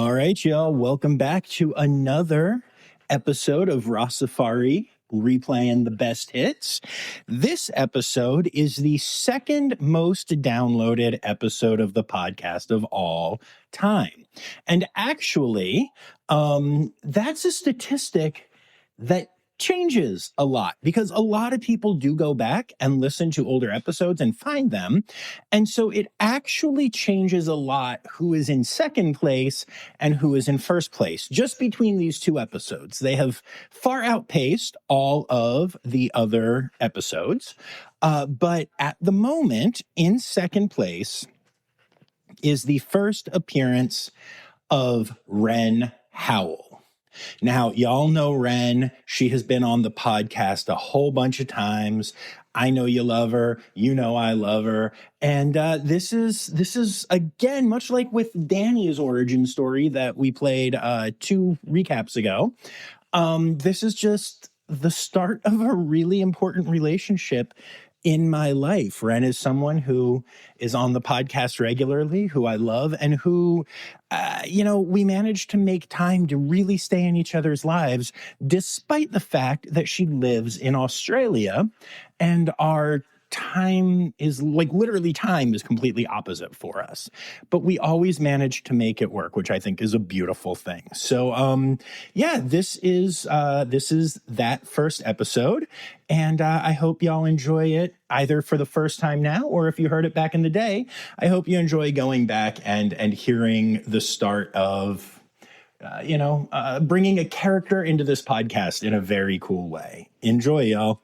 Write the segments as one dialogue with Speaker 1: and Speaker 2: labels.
Speaker 1: All right, y'all. Welcome back to another episode of Rossifari, replaying the best hits. This episode is the second most downloaded episode of the podcast of all time. And actually, that's a statistic that changes a lot because a lot of people do go back and listen to older episodes and find them. And so it actually changes a lot who is in second place and who is in first place just between these two episodes. They have far outpaced all of the other episodes. But at the moment, in second place is the first appearance of Ren Howell. Now, y'all know Ren. She has been on the podcast a whole bunch of times. I know you love her. You know I love her. And this is again, much like with Danny's origin story that we played 2 recaps ago. This is just the start of a really important relationship in my life. Ren is someone who is on the podcast regularly, who I love, and who, we managed to make time to really stay in each other's lives, despite the fact that she lives in Australia and our time is literally time is completely opposite for us, but we always manage to make it work, which I think is a beautiful thing. So, this is that first episode, and I hope y'all enjoy it either for the first time now, or if you heard it back in the day, I hope you enjoy going back and hearing the start of, bringing a character into this podcast in a very cool way. Enjoy, y'all.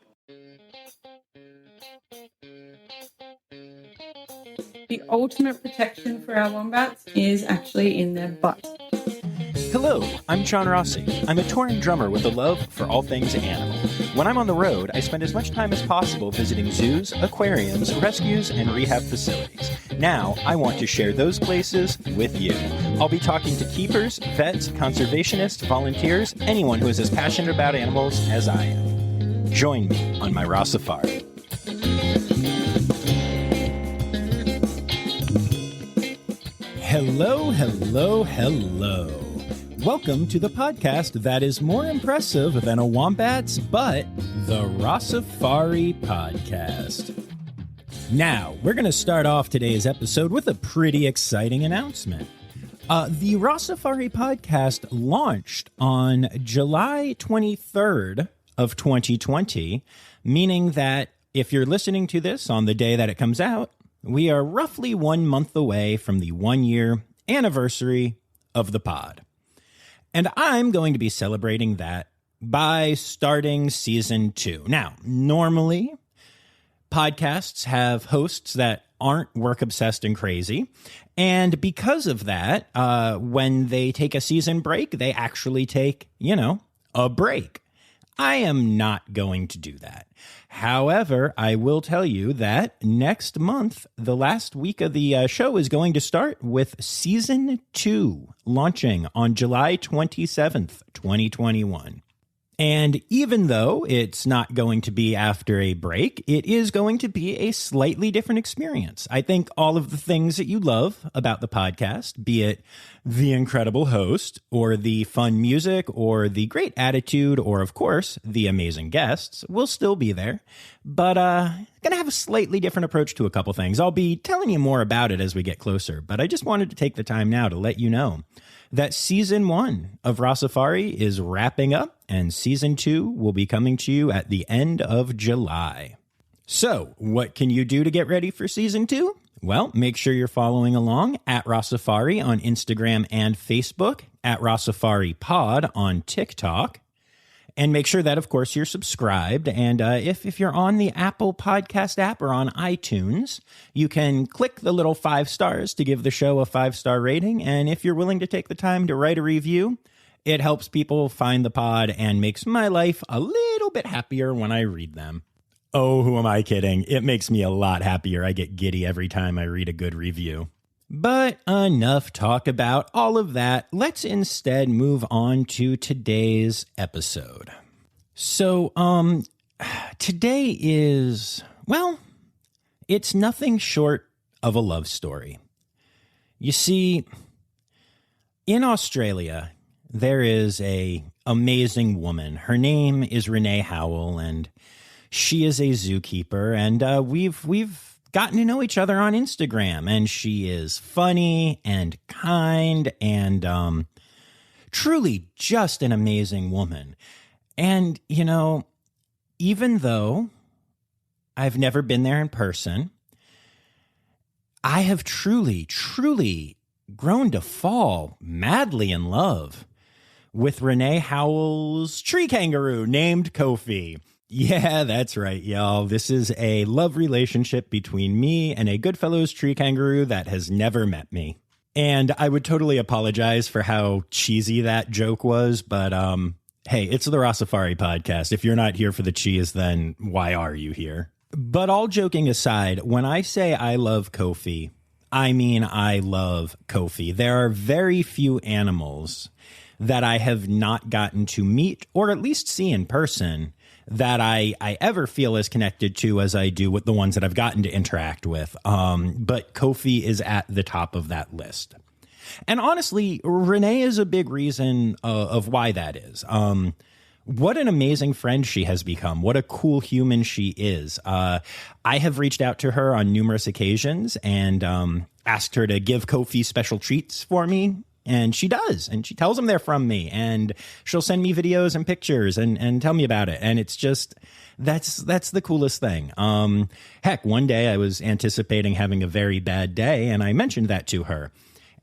Speaker 2: The ultimate protection for our wombats is actually in their butt.
Speaker 3: Hello, I'm John Rossi. I'm a touring drummer with a love for all things animal. When I'm on the road, I spend as much time as possible visiting zoos, aquariums, rescues, and rehab facilities. Now, I want to share those places with you. I'll be talking to keepers, vets, conservationists, volunteers, anyone who is as passionate about animals as I am. Join me on my Rossifari.
Speaker 1: Hello, hello, hello. Welcome to the podcast that is more impressive than a wombat's butt, the Rossifari podcast. Now, we're going to start off today's episode with a pretty exciting announcement. The Rossifari podcast launched on July 23rd of 2020, meaning that if you're listening to this on the day that it comes out, we are roughly 1 month away from the 1-year anniversary of the pod. And I'm going to be celebrating that by starting season 2. Now, normally, podcasts have hosts that aren't work-obsessed and crazy. And because of that, when they take a season break, they actually take, a break. I am not going to do that. However, I will tell you that next month, the last week of the show is going to start with season 2 launching on July 27th, 2021. And even though it's not going to be after a break, it is going to be a slightly different experience. I think all of the things that you love about the podcast, be it the incredible host or the fun music or the great attitude or, of course, the amazing guests, will still be there. But going to have a slightly different approach to a couple things. I'll be telling you more about it as we get closer, but I just wanted to take the time now to let you know that season 1 of Rossifari is wrapping up and season 2 will be coming to you at the end of July. So, what can you do to get ready for season 2? Well, make sure you're following along at Rossifari on Instagram and Facebook, at Rossifari Pod on TikTok. And make sure that, of course, you're subscribed. And if you're on the Apple Podcast app or on iTunes, you can click the little 5 stars to give the show a 5-star rating. And if you're willing to take the time to write a review, it helps people find the pod and makes my life a little bit happier when I read them. Oh, who am I kidding? It makes me a lot happier. I get giddy every time I read a good review. But enough talk about all of that. Let's instead move on to today's episode. So, today is, well, it's nothing short of a love story. You see, In Australia, there is a amazing woman. Her name is Ren Howell, and she is a zookeeper. And we've gotten to know each other on Instagram. And she is funny and kind and truly just an amazing woman. And even though I've never been there in person, I have truly grown to fall madly in love with Ren Howell's tree kangaroo named Kofi. Yeah, that's right, y'all. This is a love relationship between me and a Goodfellows tree kangaroo that has never met me. And I would totally apologize for how cheesy that joke was, but hey, it's the Rossifari podcast. If you're not here for the cheese, then why are you here? But all joking aside, when I say I love Kofi, I mean I love Kofi. There are very few animals that I have not gotten to meet or at least see in person that I ever feel as connected to as I do with the ones that I've gotten to interact with. But Kofi is at the top of that list. And honestly, Ren is a big reason of why that is. What an amazing friend she has become. What a cool human she is. I have reached out to her on numerous occasions and asked her to give Kofi special treats for me. And she does. And she tells them they're from me. And she'll send me videos and pictures and tell me about it. And it's just, that's the coolest thing. Heck, one day I was anticipating having a very bad day, and I mentioned that to her.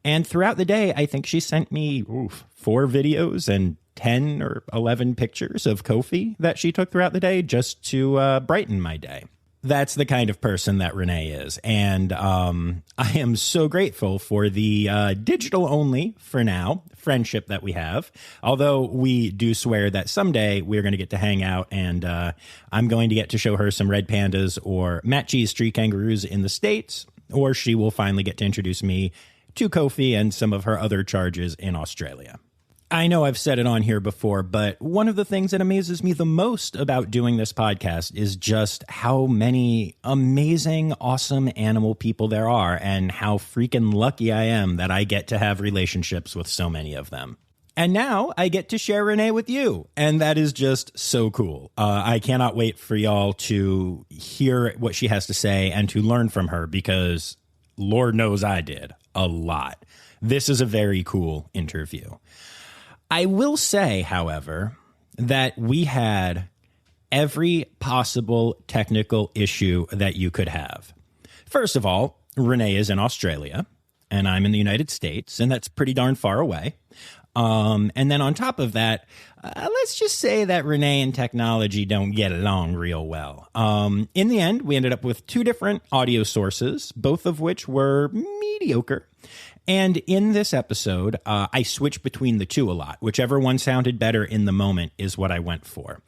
Speaker 1: And throughout the day, I think she sent me 4 videos and 10 or 11 pictures of Kofi that she took throughout the day just to brighten my day. That's the kind of person that Ren is. And I am so grateful for the digital only, for now, friendship that we have. Although we do swear that someday we're going to get to hang out, and I'm going to get to show her some red pandas or Matchie's tree kangaroos in the States, or she will finally get to introduce me to Kofi and some of her other charges in Australia. I know I've said it on here before, but one of the things that amazes me the most about doing this podcast is just how many amazing, awesome animal people there are, and how freaking lucky I am that I get to have relationships with so many of them. And now I get to share Ren with you, and that is just so cool. I cannot wait for y'all to hear what she has to say and to learn from her, because Lord knows I did a lot. This is a very cool interview. I will say, however, that we had every possible technical issue that you could have. First of all, Ren is in Australia, and I'm in the United States, and that's pretty darn far away. And then on top of that, let's just say that Ren and technology don't get along real well. In the end, we ended up with 2 different audio sources, both of which were mediocre. And in this episode, I switched between the 2 a lot. Whichever one sounded better in the moment is what I went for.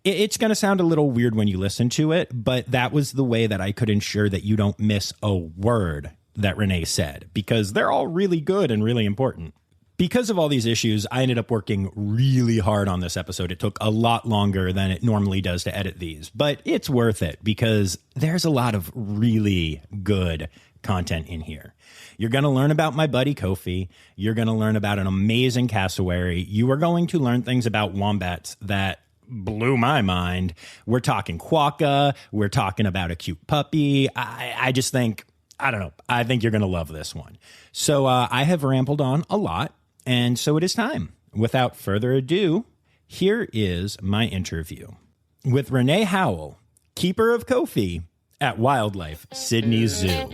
Speaker 1: It's going to sound a little weird when you listen to it, but that was the way that I could ensure that you don't miss a word that Ren said, because they're all really good and really important. Because of all these issues, I ended up working really hard on this episode. It took a lot longer than it normally does to edit these, but it's worth it because there's a lot of really good content in here. You're going to learn about my buddy Kofi. You're going to learn about an amazing cassowary. You are going to learn things about wombats that blew my mind. We're talking quokka. We're talking about a cute puppy. I just think, I don't know. I think you're going to love this one. So I have rambled on a lot, and so it is time. Without further ado, here is my interview with Ren Howell, keeper of Kofi at Wildlife Sydney Zoo.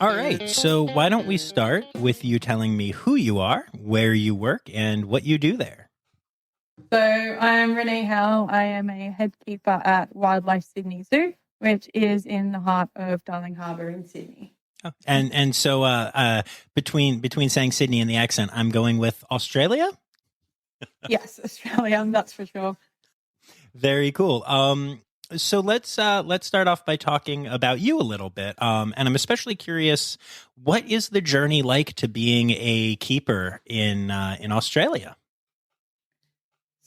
Speaker 1: All right, so why don't we start with you telling me who you are, where you work, and what you do there?
Speaker 2: So I'm Ren Howell. I am a head keeper at Wildlife Sydney Zoo, which is in the heart of Darling Harbour in Sydney.
Speaker 1: Oh, and so between saying Sydney and the accent, I'm going with Australia?
Speaker 2: Yes, Australia, that's for sure.
Speaker 1: Very cool. So let's start off by talking about you a little bit. And I'm especially curious, what is the journey like to being a keeper in Australia?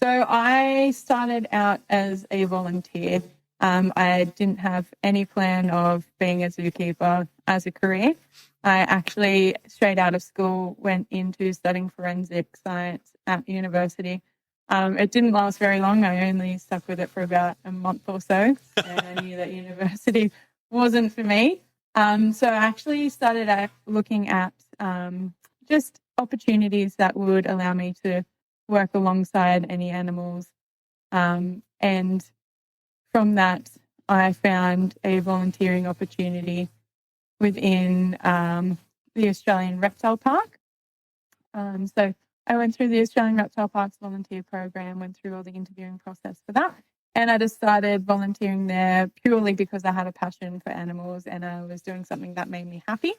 Speaker 2: So I started out as a volunteer I didn't have any plan of being a zookeeper as a career. I actually, straight out of school, went into studying forensic science at university. It didn't last very long. I only stuck with it for about a month or so, and I knew that university wasn't for me. So I actually started looking at just opportunities that would allow me to work alongside any animals. And from that, I found a volunteering opportunity within the Australian Reptile Park. So I went through the Australian Reptile Park's volunteer program, went through all the interviewing process for that. And I just started volunteering there purely because I had a passion for animals and I was doing something that made me happy.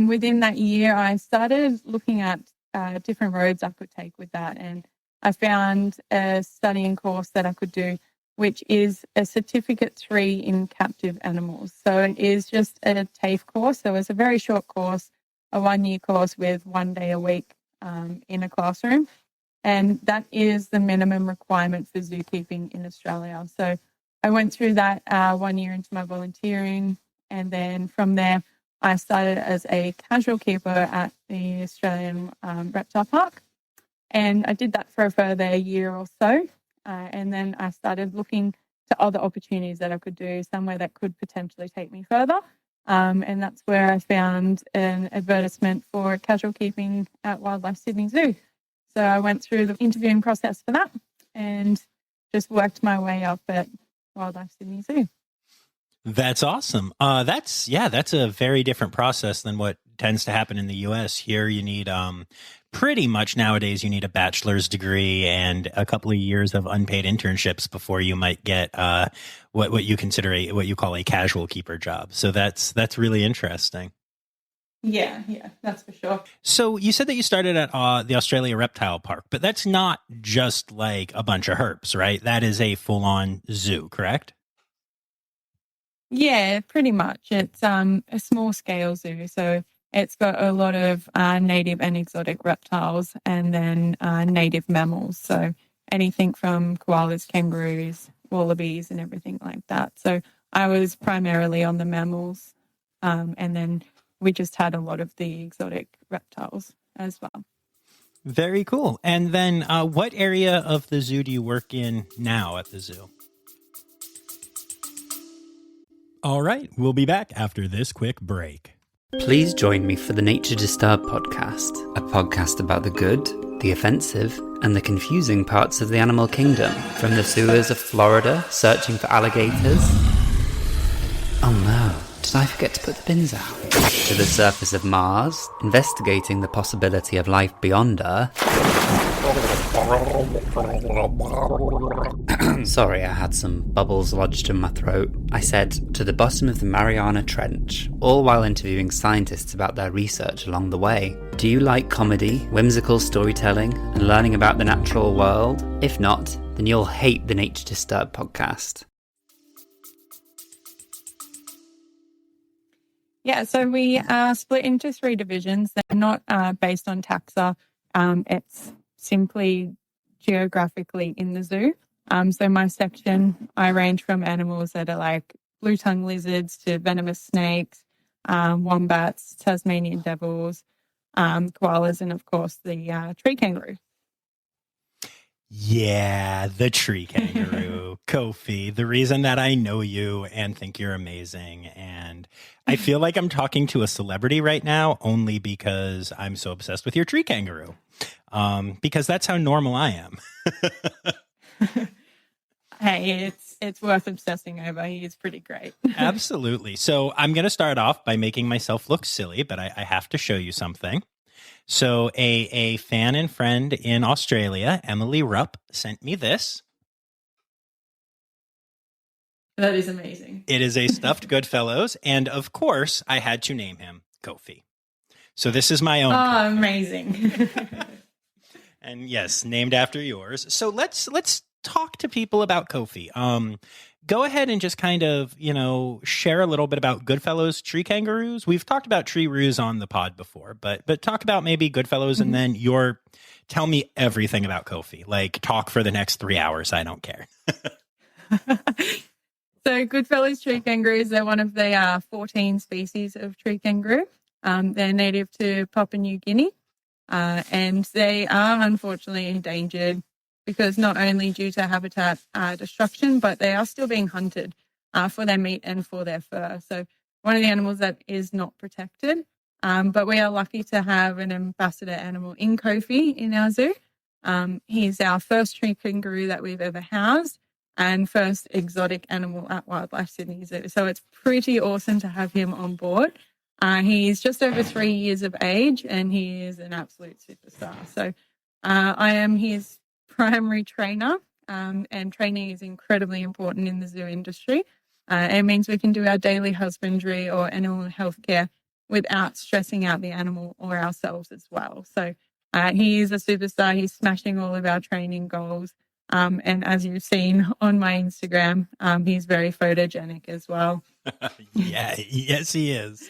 Speaker 2: Within that year, I started looking at different roads I could take with that. And I found a studying course that I could do, which is a Certificate 3 in captive animals. So it is just a TAFE course. So it's a very short course, a 1-year course with 1 day a week in a classroom. And that is the minimum requirement for zookeeping in Australia. So I went through that 1 year into my volunteering. And then from there, I started as a casual keeper at the Australian Reptile Park. And I did that for a further year or so. And then I started looking to other opportunities that I could do, somewhere that could potentially take me further. And that's where I found an advertisement for casual keeping at Wildlife Sydney Zoo. So I went through the interviewing process for that and just worked my way up at Wildlife Sydney Zoo.
Speaker 3: That's awesome. That's a very different process than what tends to happen in the US. Here you need pretty much nowadays you need a bachelor's degree and a couple of years of unpaid internships before you might get what you consider what you call a casual keeper job. So that's really interesting.
Speaker 2: Yeah, that's for sure.
Speaker 3: So you said that you started at the Australia Reptile Park, but that's not just like a bunch of herps, right? That is a full-on zoo, correct?
Speaker 2: Yeah, pretty much. It's a small scale zoo. So it's got a lot of native and exotic reptiles and then native mammals. So anything from koalas, kangaroos, wallabies and everything like that. So I was primarily on the mammals and then we just had a lot of the exotic reptiles as well.
Speaker 3: Very cool. And then what area of the zoo do you work in now at the zoo?
Speaker 1: All right, we'll be back after this quick break.
Speaker 4: Please join me for the Nature Disturbed podcast, a podcast about the good, the offensive, and the confusing parts of the animal kingdom, from the sewers of Florida searching for alligators. Oh no, did I forget to put the bins out? To the surface of Mars, investigating the possibility of life beyond Earth. Sorry, I had some bubbles lodged in my throat. I said, to the bottom of the Mariana Trench, all while interviewing scientists about their research along the way. Do you like comedy, whimsical storytelling, and learning about the natural world? If not, then you'll hate the Nature Disturbed podcast.
Speaker 2: Yeah, so we split into 3 divisions. They're not based on taxa. It's simply geographically in the zoo. So my section, I range from animals that are like blue-tongued lizards to venomous snakes, wombats, Tasmanian devils, koalas, and of course the tree kangaroo.
Speaker 3: Yeah, the tree kangaroo, Kofi, the reason that I know you and think you're amazing. And I feel like I'm talking to a celebrity right now only because I'm so obsessed with your tree kangaroo. Because that's how normal I am.
Speaker 2: Hey, it's worth obsessing over. He is pretty great.
Speaker 3: Absolutely. So I'm going to start off by making myself look silly, but I have to show you something. So a fan and friend in Australia, Emily Rupp, sent me this.
Speaker 2: That is amazing.
Speaker 3: It is a stuffed Goodfellows, and of course, I had to name him Kofi. So this is my own.
Speaker 2: Oh, amazing.
Speaker 3: And yes, named after yours. So let's talk to people about Kofi. Go ahead and just kind of, share a little bit about Goodfellows tree kangaroos. We've talked about tree roos on the pod before, but talk about maybe Goodfellows and then tell me everything about Kofi. Like talk for the next 3 hours. I don't care.
Speaker 2: So Goodfellas tree kangaroos, they're one of the 14 species of tree kangaroo. They're native to Papua New Guinea, and they are unfortunately endangered because not only due to habitat destruction, but they are still being hunted for their meat and for their fur. So one of the animals that is not protected. But we are lucky to have an ambassador animal in Kofi in our zoo. He's our first tree kangaroo that we've ever housed and first exotic animal at Wildlife Sydney Zoo. So it's pretty awesome to have him on board. He's just over 3 years of age and he is an absolute superstar. So I am his primary trainer, and training is incredibly important in the zoo industry. It means we can do our daily husbandry or animal healthcare without stressing out the animal or ourselves as well. So he is a superstar. He's smashing all of our training goals. And as you've seen on my Instagram, he's very photogenic as well.
Speaker 1: Yeah, yes, he is.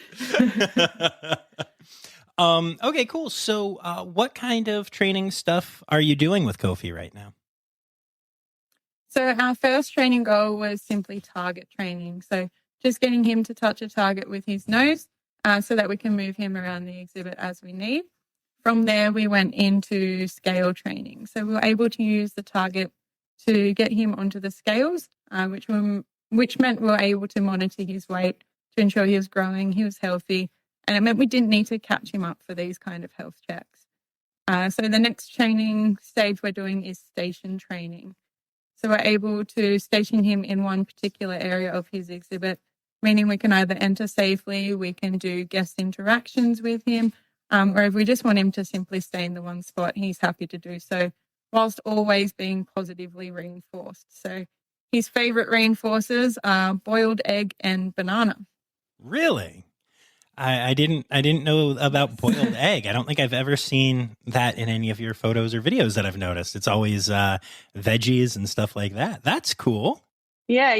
Speaker 1: Okay, cool. So what kind of training stuff are you doing with Kofi right now?
Speaker 2: So our first training goal was simply target training. So just getting him to touch a target with his nose so that we can move him around the exhibit as we need. From there, we went into scale training. So we were able to use the target to get him onto the scales, which meant we were able to monitor his weight to ensure he was growing, he was healthy, and it meant we didn't need to catch him up for these kind of health checks. So the next training stage we're doing is station training. So we're able to station him in one particular area of his exhibit, meaning we can either enter safely, we can do guest interactions with him, or if we just want him to simply stay in the one spot, he's happy to do so, whilst always being positively reinforced. So his favorite reinforcers are boiled egg and banana.
Speaker 1: Really? I didn't know about boiled egg. I don't think I've ever seen that in any of your photos or videos that I've noticed. It's always veggies and stuff like that. That's cool.
Speaker 2: Yeah,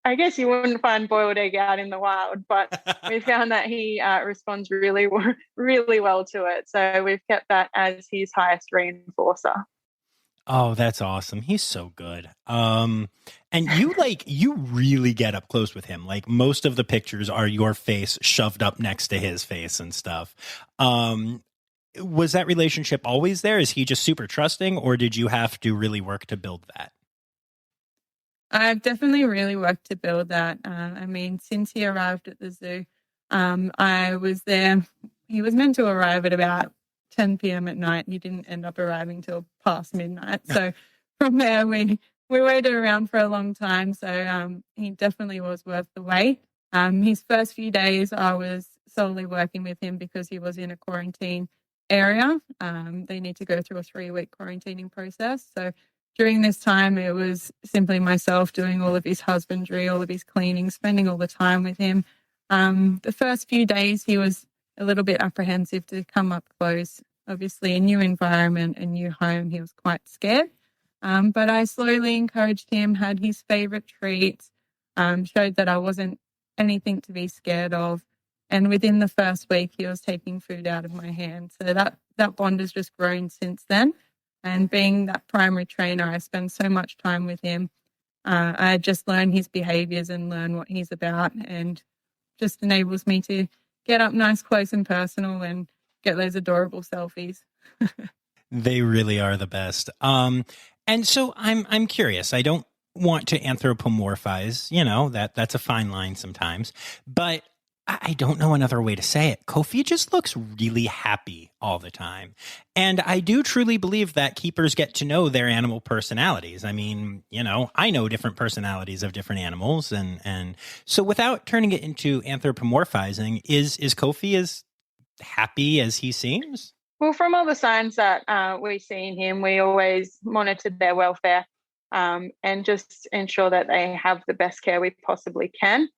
Speaker 2: I guess you wouldn't find boiled egg out in the wild, but we found that he responds really, really well to it. So we've kept that as his highest reinforcer.
Speaker 1: Oh, that's awesome. He's so good. And you really get up close with him. Like most of the pictures are your face shoved up next to his face and stuff. Was that relationship always there? Is he just super trusting, or did you have to really work to build that?
Speaker 2: I've definitely really worked to build that. I mean, since he arrived at the zoo, I was there. He was meant to arrive at about 10 p.m. at night. He didn't end up arriving till past midnight. So from there, we waited around for a long time. So he definitely was worth the wait. His first few days, I was solely working with him because he was in a quarantine area. They need to go through a 3-week quarantining process. So during this time, it was simply myself doing all of his husbandry, all of his cleaning, spending all the time with him. The first few days, he was a little bit apprehensive to come up close. Obviously, a new environment, a new home, he was quite scared. But I slowly encouraged him, had his favorite treats, showed that I wasn't anything to be scared of. And within the first week, he was taking food out of my hand. So that bond has just grown since then. And being that primary trainer, I spend so much time with him. I just learn his behaviors and learn what he's about, and just enables me to get up nice, close and personal and get those adorable selfies.
Speaker 1: They really are the best. And so I'm curious. I don't want to anthropomorphize, that's a fine line sometimes, but I don't know another way to say it. Kofi just looks really happy all the time. And I do truly believe that keepers get to know their animal personalities. I mean, I know different personalities of different animals. And so without turning it into anthropomorphizing, is Kofi as happy as he seems?
Speaker 2: Well, from all the signs that we see in him, we always monitor their welfare and just ensure that they have the best care we possibly can.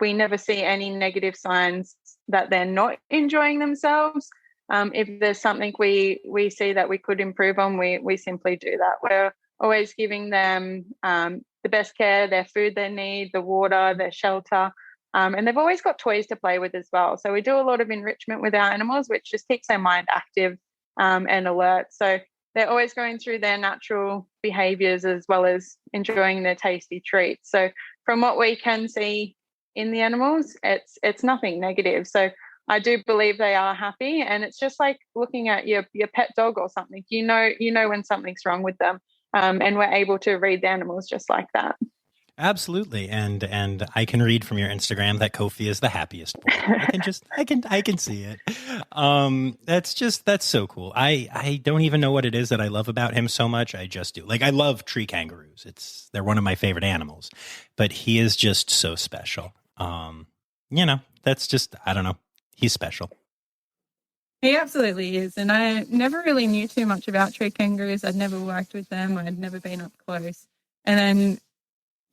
Speaker 2: We never see any negative signs that they're not enjoying themselves. If there's something we see that we could improve on, we simply do that. We're always giving them the best care, their food they need, the water, their shelter. And they've always got toys to play with as well. So we do a lot of enrichment with our animals, which just keeps their mind active and alert. So they're always going through their natural behaviors as well as enjoying their tasty treats. So from what we can see in the animals, it's nothing negative. So I do believe they are happy, and it's just like looking at your pet dog or something. You know when something's wrong with them, and we're able to read the animals just like that.
Speaker 3: Absolutely, and I can read from your Instagram that Kofi is the happiest boy. I can see it. That's so cool. I don't even know what it is that I love about him so much. I just do. Like, I love tree kangaroos. They're one of my favorite animals, but he is just so special. That's just, I don't know. He's special.
Speaker 2: He absolutely is. And I never really knew too much about tree kangaroos. I'd never worked with them. I'd never been up close. And then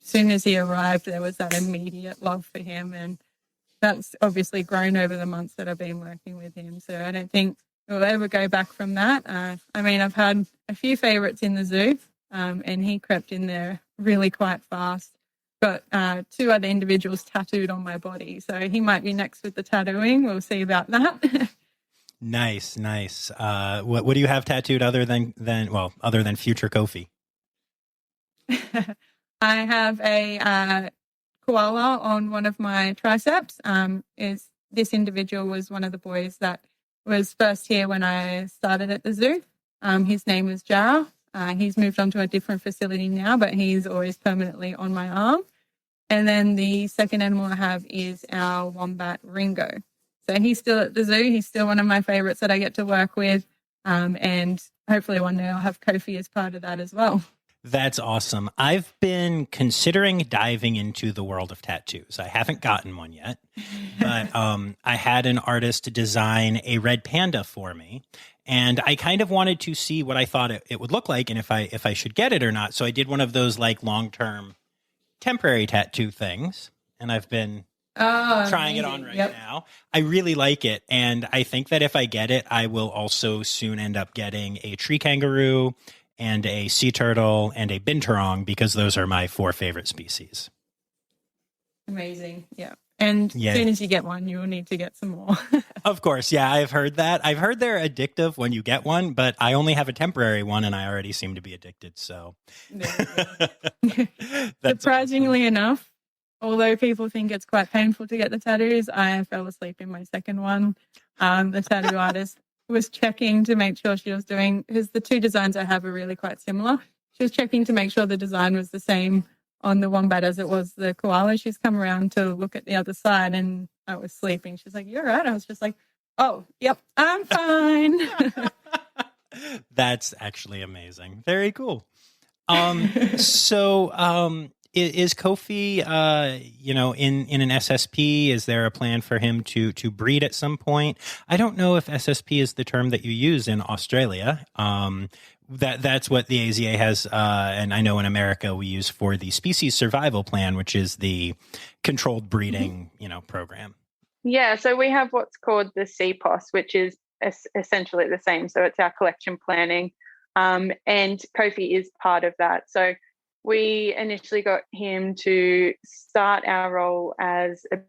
Speaker 2: as soon as he arrived, there was that immediate love for him. And that's obviously grown over the months that I've been working with him. So I don't think we'll ever go back from that. I've had a few favorites in the zoo, and he crept in there really quite fast. Got 2 other individuals tattooed on my body. So he might be next with the tattooing. We'll see about that.
Speaker 3: Nice. What do you have tattooed other than future Kofi?
Speaker 2: I have a koala on one of my triceps. This individual was one of the boys that was first here when I started at the zoo. His name was Jarrah. He's moved on to a different facility now, but he's always permanently on my arm. And then the second animal I have is our wombat Ringo. So he's still at the zoo. He's still one of my favorites that I get to work with. And hopefully one day I'll have Kofi as part of that as well.
Speaker 3: That's awesome. I've been considering diving into the world of tattoos. I haven't gotten one yet, but I had an artist design a red panda for me, and I kind of wanted to see what I thought it would look like and if I should get it or not. So I did one of those like long-term temporary tattoo things, and I've been trying it on right now. I really like it, and I think that if I get it, I will also soon end up getting a tree kangaroo and a sea turtle and a binturong, because those are my 4 favorite species.
Speaker 2: Amazing. Yeah. And as soon as you get one, you will need to get some more.
Speaker 3: Of course. Yeah, I've heard that. I've heard they're addictive when you get one, but I only have a temporary one and I already seem to be addicted. So
Speaker 2: surprisingly enough, although people think it's quite painful to get the tattoos, I fell asleep in my second one. The tattoo artist was checking to make sure she was doing, because the 2 designs I have are really quite similar. She was checking to make sure the design was the same on the wombat as it was the koala. She's come around to look at the other side and I was sleeping. She's like, "You're right." I was just like, "Oh, yep, I'm fine."
Speaker 3: That's actually amazing. Very cool. Is Kofi, in an SSP? Is there a plan for him to breed at some point? I don't know if SSP is the term that you use in Australia. That's what the AZA has, and I know in America we use for the species survival plan, which is the controlled breeding, program.
Speaker 2: Yeah, so we have what's called the CPOS, which is essentially the same. So it's our collection planning, and Kofi is part of that. So we initially got him to start our role as a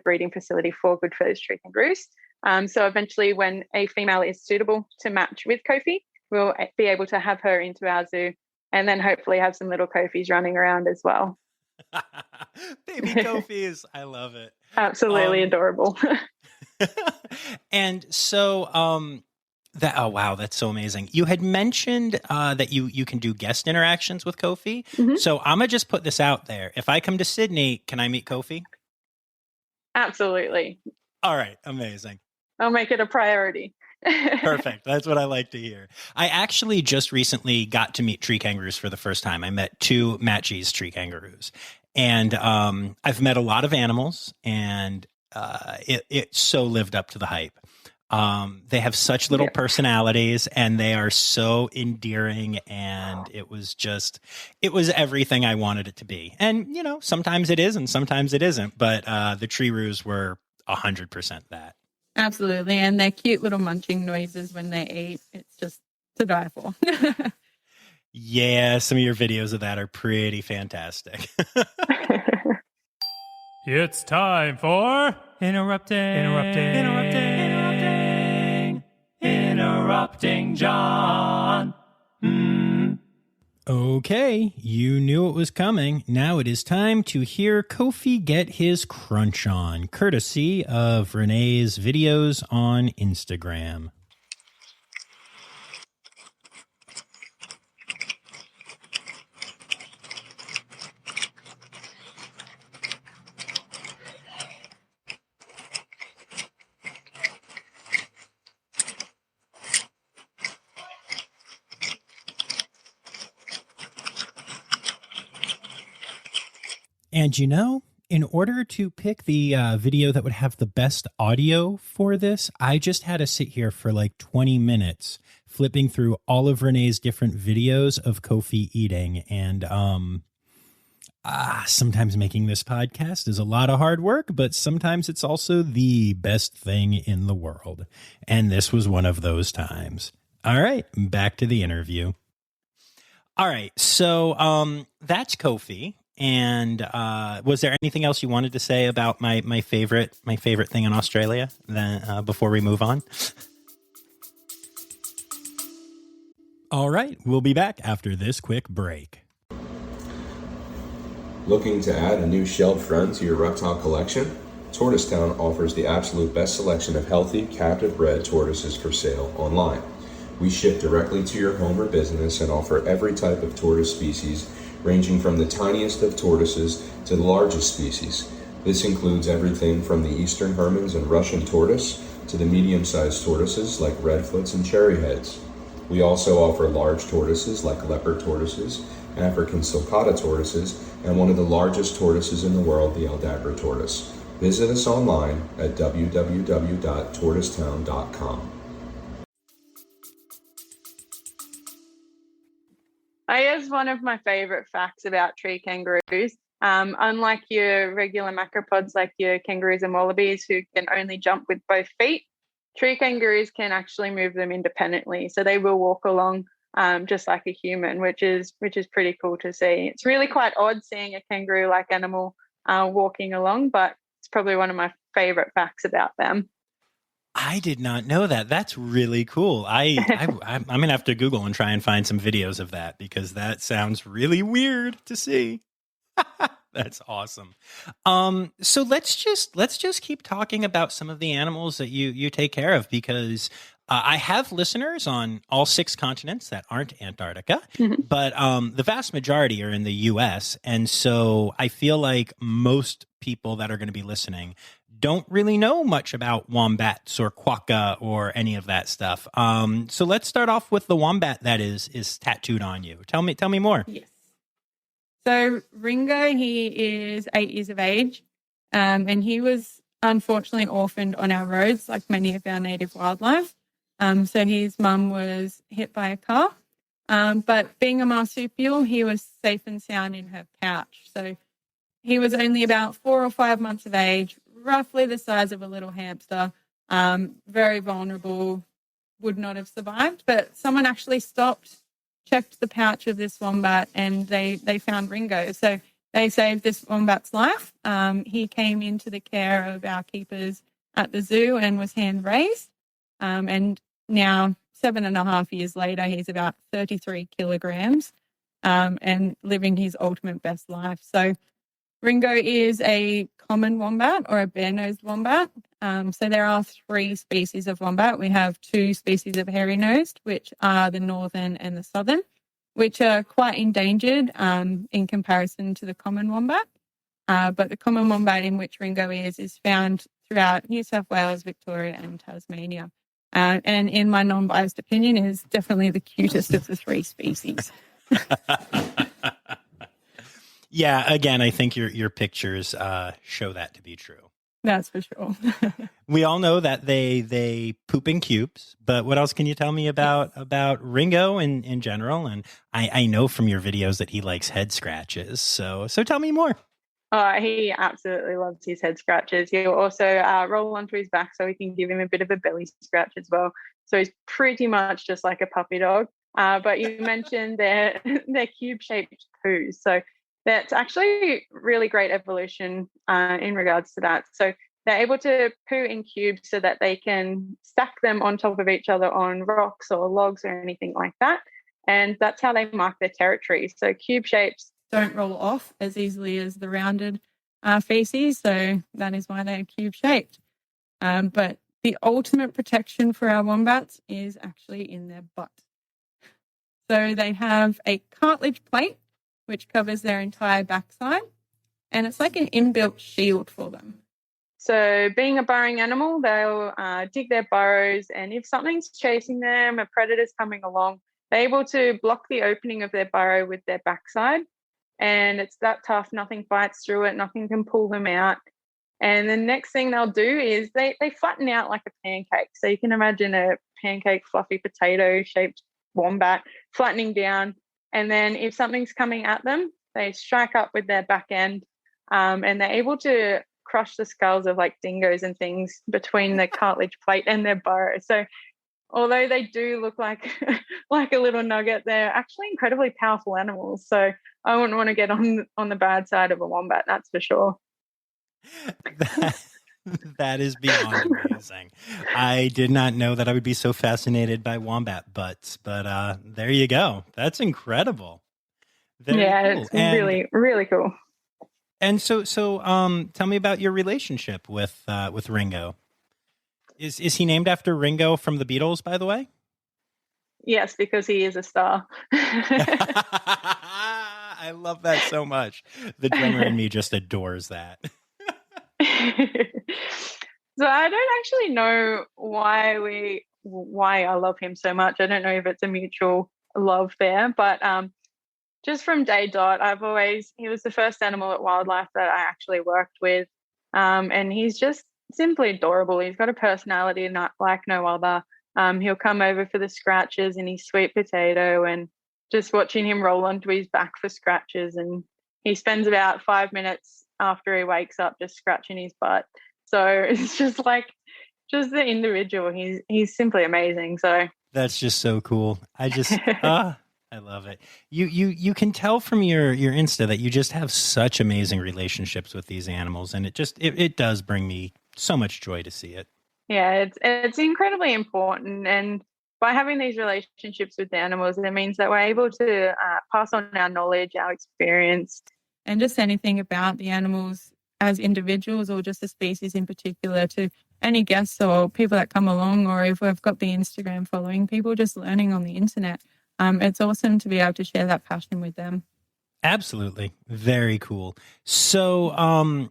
Speaker 2: breeding facility for good feathers tree kangaroos. So eventually, when a female is suitable to match with Kofi, we'll be able to have her into our zoo and then hopefully have some little Kofis running around as well.
Speaker 3: Baby Kofis. I love it.
Speaker 2: Absolutely adorable.
Speaker 3: And so, that's so amazing. You had mentioned that you can do guest interactions with Kofi. Mm-hmm. So I'm going to just put this out there. If I come to Sydney, can I meet Kofi?
Speaker 2: Absolutely.
Speaker 3: All right. Amazing.
Speaker 2: I'll make it a priority.
Speaker 3: Perfect. That's what I like to hear. I actually just recently got to meet tree kangaroos for the first time. I met 2 Matchies tree kangaroos. And I've met a lot of animals, and it so lived up to the hype. They have such little personalities, and they are so endearing, and it was everything I wanted it to be. And, sometimes it is and sometimes it isn't, but the tree roos were 100% that.
Speaker 2: Absolutely. And their cute little munching noises when they eat, it's just to die for.
Speaker 3: Yeah, some of your videos of that are pretty fantastic.
Speaker 1: It's time for Interrupting John. Okay, you knew it was coming. Now it is time to hear Kofi get his crunch on, courtesy of Renee's videos on Instagram. And in order to pick the video that would have the best audio for this, I just had to sit here for like 20 minutes flipping through all of Renee's different videos of Kofi eating. And sometimes making this podcast is a lot of hard work, but sometimes it's also the best thing in the world. And this was one of those times. All right, back to the interview. All right, so that's Kofi. And was there anything else you wanted to say about my favorite thing in Australia before we move on? All right, we'll be back after this quick break.
Speaker 5: Looking to add a new shelled friend to your reptile collection? Tortoisetown offers the absolute best selection of healthy, captive-bred tortoises for sale online. We ship directly to your home or business and offer every type of tortoise species, ranging from the tiniest of tortoises to the largest species. This includes everything from the Eastern Hermans and Russian tortoise to the medium-sized tortoises like redfoots and cherryheads. We also offer large tortoises like leopard tortoises, African sulcata tortoises, and one of the largest tortoises in the world, the Aldabra tortoise. Visit us online at www.tortoisetown.com.
Speaker 2: I guess one of my favorite facts about tree kangaroos, unlike your regular macropods like your kangaroos and wallabies who can only jump with both feet, tree kangaroos can actually move them independently. So they will walk along just like a human, which is pretty cool to see. It's really quite odd seeing a kangaroo-like animal walking along, but it's probably one of my favorite facts about them.
Speaker 1: I did not know that. That's really cool. I'm going to have to Google and try and find some videos of that because that sounds really weird to see. That's awesome. So let's just keep talking about some of the animals that you take care of because I have listeners on all 6 continents that aren't Antarctica, but the vast majority are in the U.S. And so I feel like most people that are going to be listening don't really know much about wombats or quokka or any of that stuff. So let's start off with the wombat that is tattooed on you. Tell me more.
Speaker 2: Yes. So Ringo, he is 8 years of age, and he was unfortunately orphaned on our roads, like many of our native wildlife. So his mum was hit by a car, but being a marsupial, he was safe and sound in her pouch. So he was only about 4 or 5 months of age, roughly the size of a little hamster, very vulnerable, would not have survived. But someone actually stopped, checked the pouch of this wombat, and they found Ringo. So they saved this wombat's life. He came into the care of our keepers at the zoo and was hand raised. And now, 7.5 years later, he's about 33 kilograms and living his ultimate best life. So Ringo is a common wombat or a bare-nosed wombat. So there are 3 species of wombat. We have 2 species of hairy-nosed, which are the northern and the southern, which are quite endangered in comparison to the common wombat. But the common wombat in which Ringo is found throughout New South Wales, Victoria and Tasmania. And in my non-biased opinion, is definitely the cutest of the 3 species.
Speaker 1: Yeah, again, I think your pictures show that to be true.
Speaker 2: That's for sure.
Speaker 1: We all know that they poop in cubes, but what else can you tell me about Ringo in general? And I know from your videos that he likes head scratches, so tell me more.
Speaker 2: Oh, he absolutely loves his head scratches. He'll also roll onto his back so we can give him a bit of a belly scratch as well. So he's pretty much just like a puppy dog. But you mentioned their cube-shaped poos. So that's actually really great evolution in regards to that. So they're able to poo in cubes so that they can stack them on top of each other on rocks or logs or anything like that. and that's how they mark their territory. So cube shapes don't roll off as easily as the rounded feces, so that is why they're cube shaped. But the ultimate protection for our wombats is actually in their butt. So they have a cartilage plate which covers their entire backside, and it's like an inbuilt shield for them. So being a burrowing animal, they'll dig their burrows, and if something's chasing them, a predator's coming along, they're able to block the opening of their burrow with their backside, and it's that tough. Nothing bites through it. Nothing can pull them out. And the next thing they'll do is they flatten out like a pancake. So you can imagine a pancake, fluffy potato-shaped wombat flattening down. And then if something's coming at them, they strike up with their back end, and they're able to crush the skulls of like dingoes and things between the cartilage plate and their burrow. So although they do look like like a little nugget, they're actually incredibly powerful animals. So I wouldn't want to get on the bad side of a wombat, that's for sure.
Speaker 1: That is beyond amazing. I did not know that I would be so fascinated by wombat butts, but there you go. That's incredible. Very cool.
Speaker 2: It's really, really cool.
Speaker 1: And so, tell me about your relationship with Ringo. Is he named after Ringo from the Beatles, by the way?
Speaker 2: Yes, because he is a star.
Speaker 1: I love that so much. The drummer in me just adores that.
Speaker 2: So I don't actually know why I love him so much. I don't know if it's a mutual love there, but just from day dot, he was the first animal at Wildlife that I actually worked with, and he's just simply adorable. He's got a personality not like no other. He'll come over for the scratches and his sweet potato, and just watching him roll onto his back for scratches, and he spends about 5 minutes after he wakes up just scratching his butt. So it's just the individual. He's simply amazing. So
Speaker 1: that's just so cool. I love it. You can tell from your Insta that you just have such amazing relationships with these animals, and it does bring me so much joy to see it.
Speaker 2: Yeah, it's incredibly important, and by having these relationships with the animals, it means that we're able to pass on our knowledge, our experience, and just anything about the animals as individuals or just a species in particular to any guests or people that come along, or if we've got the Instagram following, people just learning on the internet. It's awesome to be able to share that passion with them.
Speaker 1: Absolutely. Very cool. So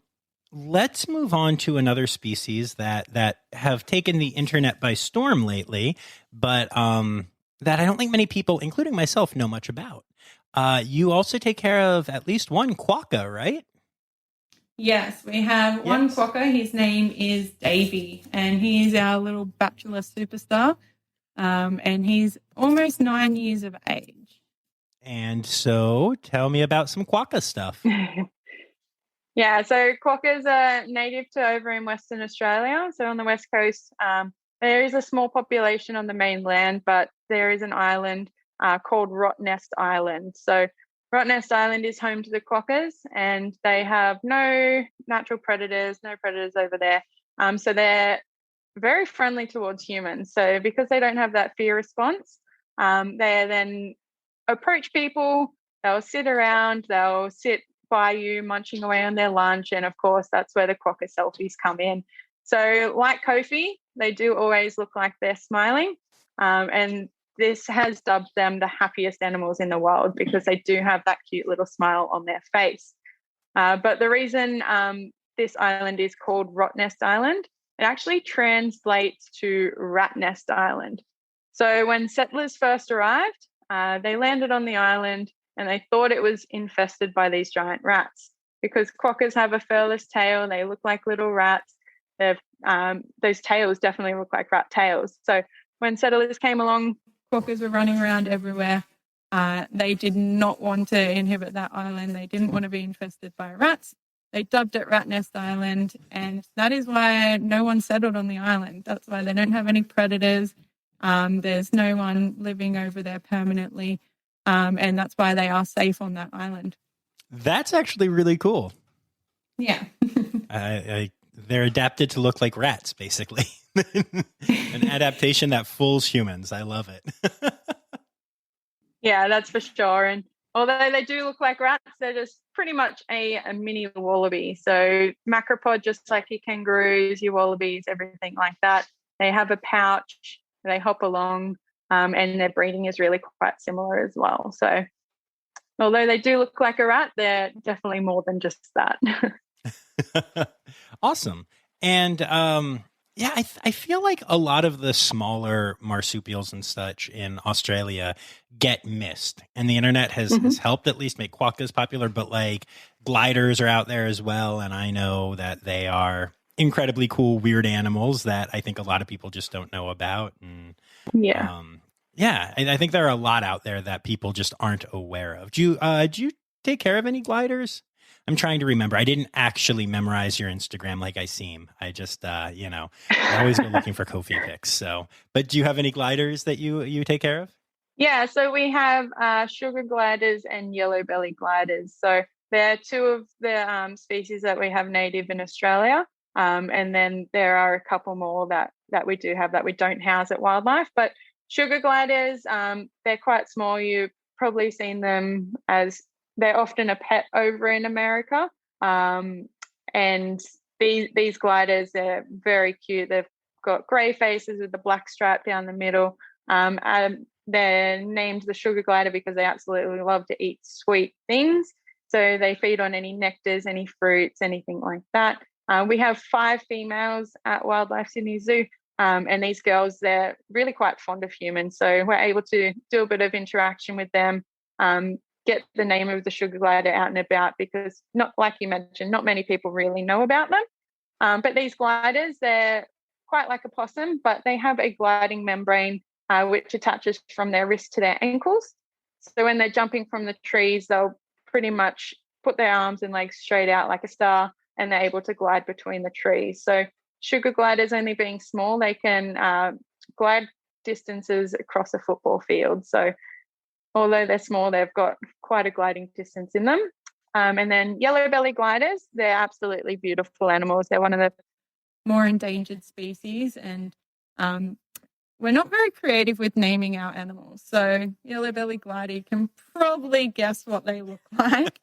Speaker 1: let's move on to another species that have taken the internet by storm lately, but that I don't think many people, including myself, know much about. You also take care of at least one quokka, right?
Speaker 2: Yes, we have one quokka. His name is Davey, and he is our little bachelor superstar. And he's almost 9 years of age.
Speaker 1: And so tell me about some quokka stuff.
Speaker 2: Yeah, so quokkas are native to over in Western Australia. So on the West Coast, there is a small population on the mainland, but there is an island called Rottnest Island. So Rottnest Island is home to the quokkas, and they have no natural predators, no predators over there. So they're very friendly towards humans. So because they don't have that fear response, they then approach people, they'll sit around, they'll sit by you munching away on their lunch, and of course that's where the quokka selfies come in. So like Kofi, they do always look like they're smiling, and this has dubbed them the happiest animals in the world because they do have that cute little smile on their face. But the reason this island is called Rottnest Island, it actually translates to Rat Nest Island. So when settlers first arrived, they landed on the island and they thought it was infested by these giant rats because quokkas have a furless tail. They look like little rats. Those tails definitely look like rat tails. So when settlers came along, quokkas were running around everywhere. They did not want to inhabit that island. They didn't want to be infested by rats. They dubbed it Rat Nest Island, and that is why no one settled on the island. That's why they don't have any predators. There's no one living over there permanently, and that's why they are safe on that island.
Speaker 1: That's actually really cool.
Speaker 2: Yeah.
Speaker 1: They're adapted to look like rats, basically. An adaptation that fools humans. I love it.
Speaker 2: Yeah, that's for sure. And although they do look like rats, they're just pretty much a mini wallaby. So macropod, just like your kangaroos, your wallabies, everything like that. They have a pouch, they hop along, and their breeding is really quite similar as well. So although they do look like a rat, they're definitely more than just that.
Speaker 1: Awesome. And yeah, I feel like a lot of the smaller marsupials and such in Australia get missed, and the internet has helped at least make quokkas popular. But like gliders are out there as well, and I know that they are incredibly cool, weird animals that I think a lot of people just don't know about. And
Speaker 2: Yeah.
Speaker 1: yeah, I think there are a lot out there that people just aren't aware of. Do you take care of any gliders? I'm trying to remember. I didn't actually memorize your Instagram like I seem. I just, I always go looking for Kofi pics. So, but do you have any gliders that you take care of?
Speaker 2: Yeah, so we have sugar gliders and yellow belly gliders. So they're two of the species that we have native in Australia. And then there are a couple more that we do have that we don't house at wildlife. But sugar gliders, they're quite small. You've probably seen them as they're often a pet over in America. And these gliders, they're very cute. They've got grey faces with the black stripe down the middle. They're named the sugar glider because they absolutely love to eat sweet things. So they feed on any nectars, any fruits, anything like that. We have 5 females at Wildlife Sydney Zoo. And these girls, they're really quite fond of humans. So we're able to do a bit of interaction with them, get the name of the sugar glider out and about because, not like you mentioned, not many people really know about them. But these gliders, they're quite like a possum, but they have a gliding membrane which attaches from their wrist to their ankles. So when they're jumping from the trees, they'll pretty much put their arms and legs straight out like a star, and they're able to glide between the trees. So sugar gliders, only being small, they can glide distances across a football field. So although they're small, they've got quite a gliding distance in them. And then yellow belly gliders, they're absolutely beautiful animals. They're one of the more endangered species, and we're not very creative with naming our animals. So yellow belly glider, you can probably guess what they look like.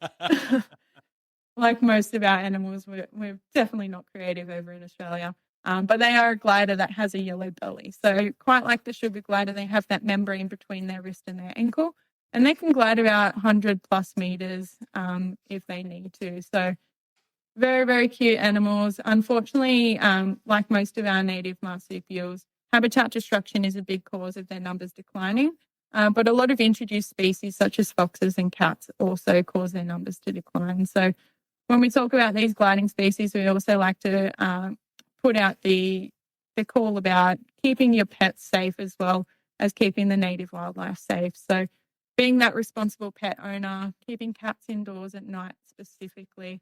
Speaker 2: Like most of our animals, we're definitely not creative over in Australia. But they are a glider that has a yellow belly. So quite like the sugar glider, they have that membrane between their wrist and their ankle. And they can glide about 100 plus meters if they need to. So very, very cute animals. Unfortunately, like most of our native marsupials, habitat destruction is a big cause of their numbers declining. But a lot of introduced species such as foxes and cats also cause their numbers to decline. So when we talk about these gliding species, we also like to put out the call about keeping your pets safe as well as keeping the native wildlife safe. So being that responsible pet owner, keeping cats indoors at night specifically.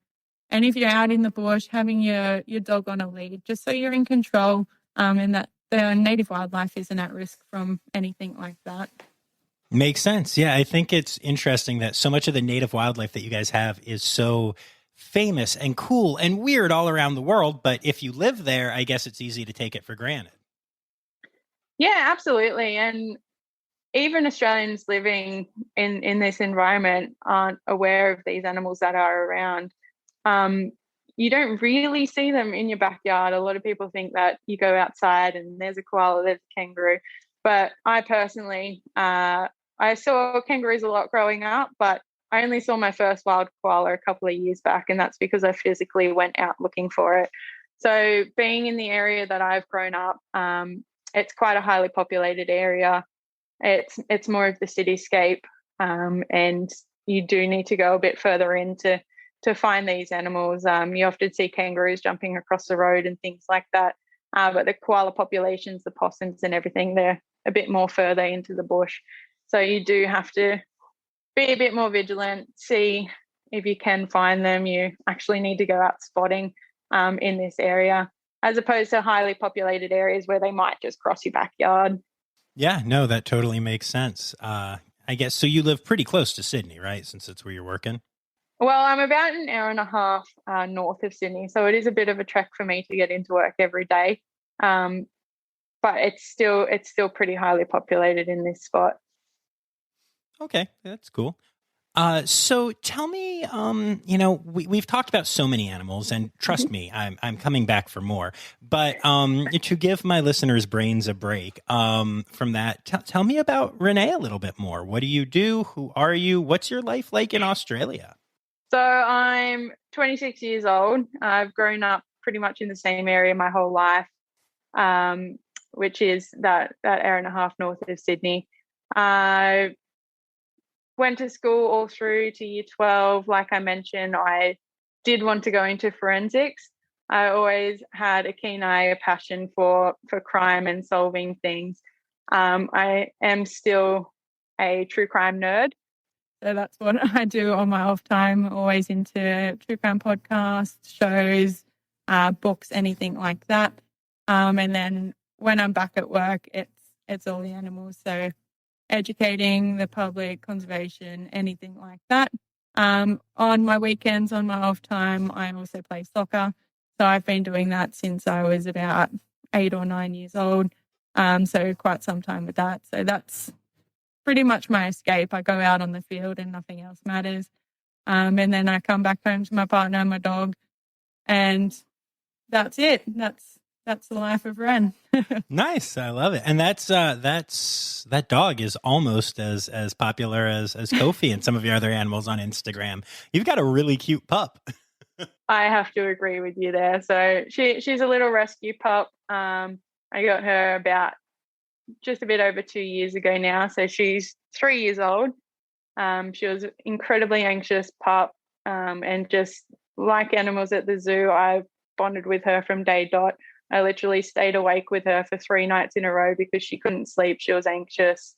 Speaker 2: And if you're out in the bush, having your dog on a lead, just so you're in control and that the native wildlife isn't at risk from anything like that.
Speaker 1: Makes sense. Yeah, I think it's interesting that so much of the native wildlife that you guys have is so famous and cool and weird all around the world. But if you live there, I guess it's easy to take it for granted.
Speaker 2: Yeah, absolutely. And even Australians living in this environment aren't aware of these animals that are around. You don't really see them in your backyard. A lot of people think that you go outside and there's a koala, there's a kangaroo. But I personally, I saw kangaroos a lot growing up, but I only saw my first wild koala a couple of years back, and that's because I physically went out looking for it. So being in the area that I've grown up, it's quite a highly populated area. It's more of the cityscape, and you do need to go a bit further in to find these animals. You often see kangaroos jumping across the road and things like that. But the koala populations, the possums and everything, they're a bit more further into the bush. So you do have to be a bit more vigilant, see if you can find them. You actually need to go out spotting in this area, as opposed to highly populated areas where they might just cross your backyard.
Speaker 1: Yeah, no, that totally makes sense. I guess, so you live pretty close to Sydney, right? Since it's where you're working?
Speaker 2: Well, I'm about an hour and a half north of Sydney, so it is a bit of a trek for me to get into work every day. But it's still pretty highly populated in this spot.
Speaker 1: Okay, that's cool. So tell me, we've talked about so many animals, and trust me, I'm coming back for more. But to give my listeners' brains a break from that, tell me about Renee a little bit more. What do you do? Who are you? What's your life like in Australia?
Speaker 2: So I'm 26 years old. I've grown up pretty much in the same area my whole life, which is that hour and a half north of Sydney. I went to school all through to year 12. Like I mentioned, I did want to go into forensics. I always had a keen eye, a passion for crime and solving things. I am still a true crime nerd. So that's what I do on my off time, always into true crime podcasts, shows, books, anything like that. And then when I'm back at work, it's all the animals. So educating the public, conservation, anything like that. On my weekends, on my off time, I also play soccer. So I've been doing that since I was about 8 or 9 years old. So quite some time with that. So that's pretty much my escape. I go out on the field and nothing else matters. And then I come back home to my partner and my dog, and that's it. That's the life of Ren.
Speaker 1: Nice, I love it. And that dog is almost as popular as Kofi and some of your other animals on Instagram. You've got a really cute pup.
Speaker 2: I have to agree with you there. So she's a little rescue pup. I got her about just a bit over 2 years ago now. So she's 3 years old. She was an incredibly anxious pup, and just like animals at the zoo, I bonded with her from day dot. I literally stayed awake with her for 3 nights in a row because she couldn't sleep. She was anxious.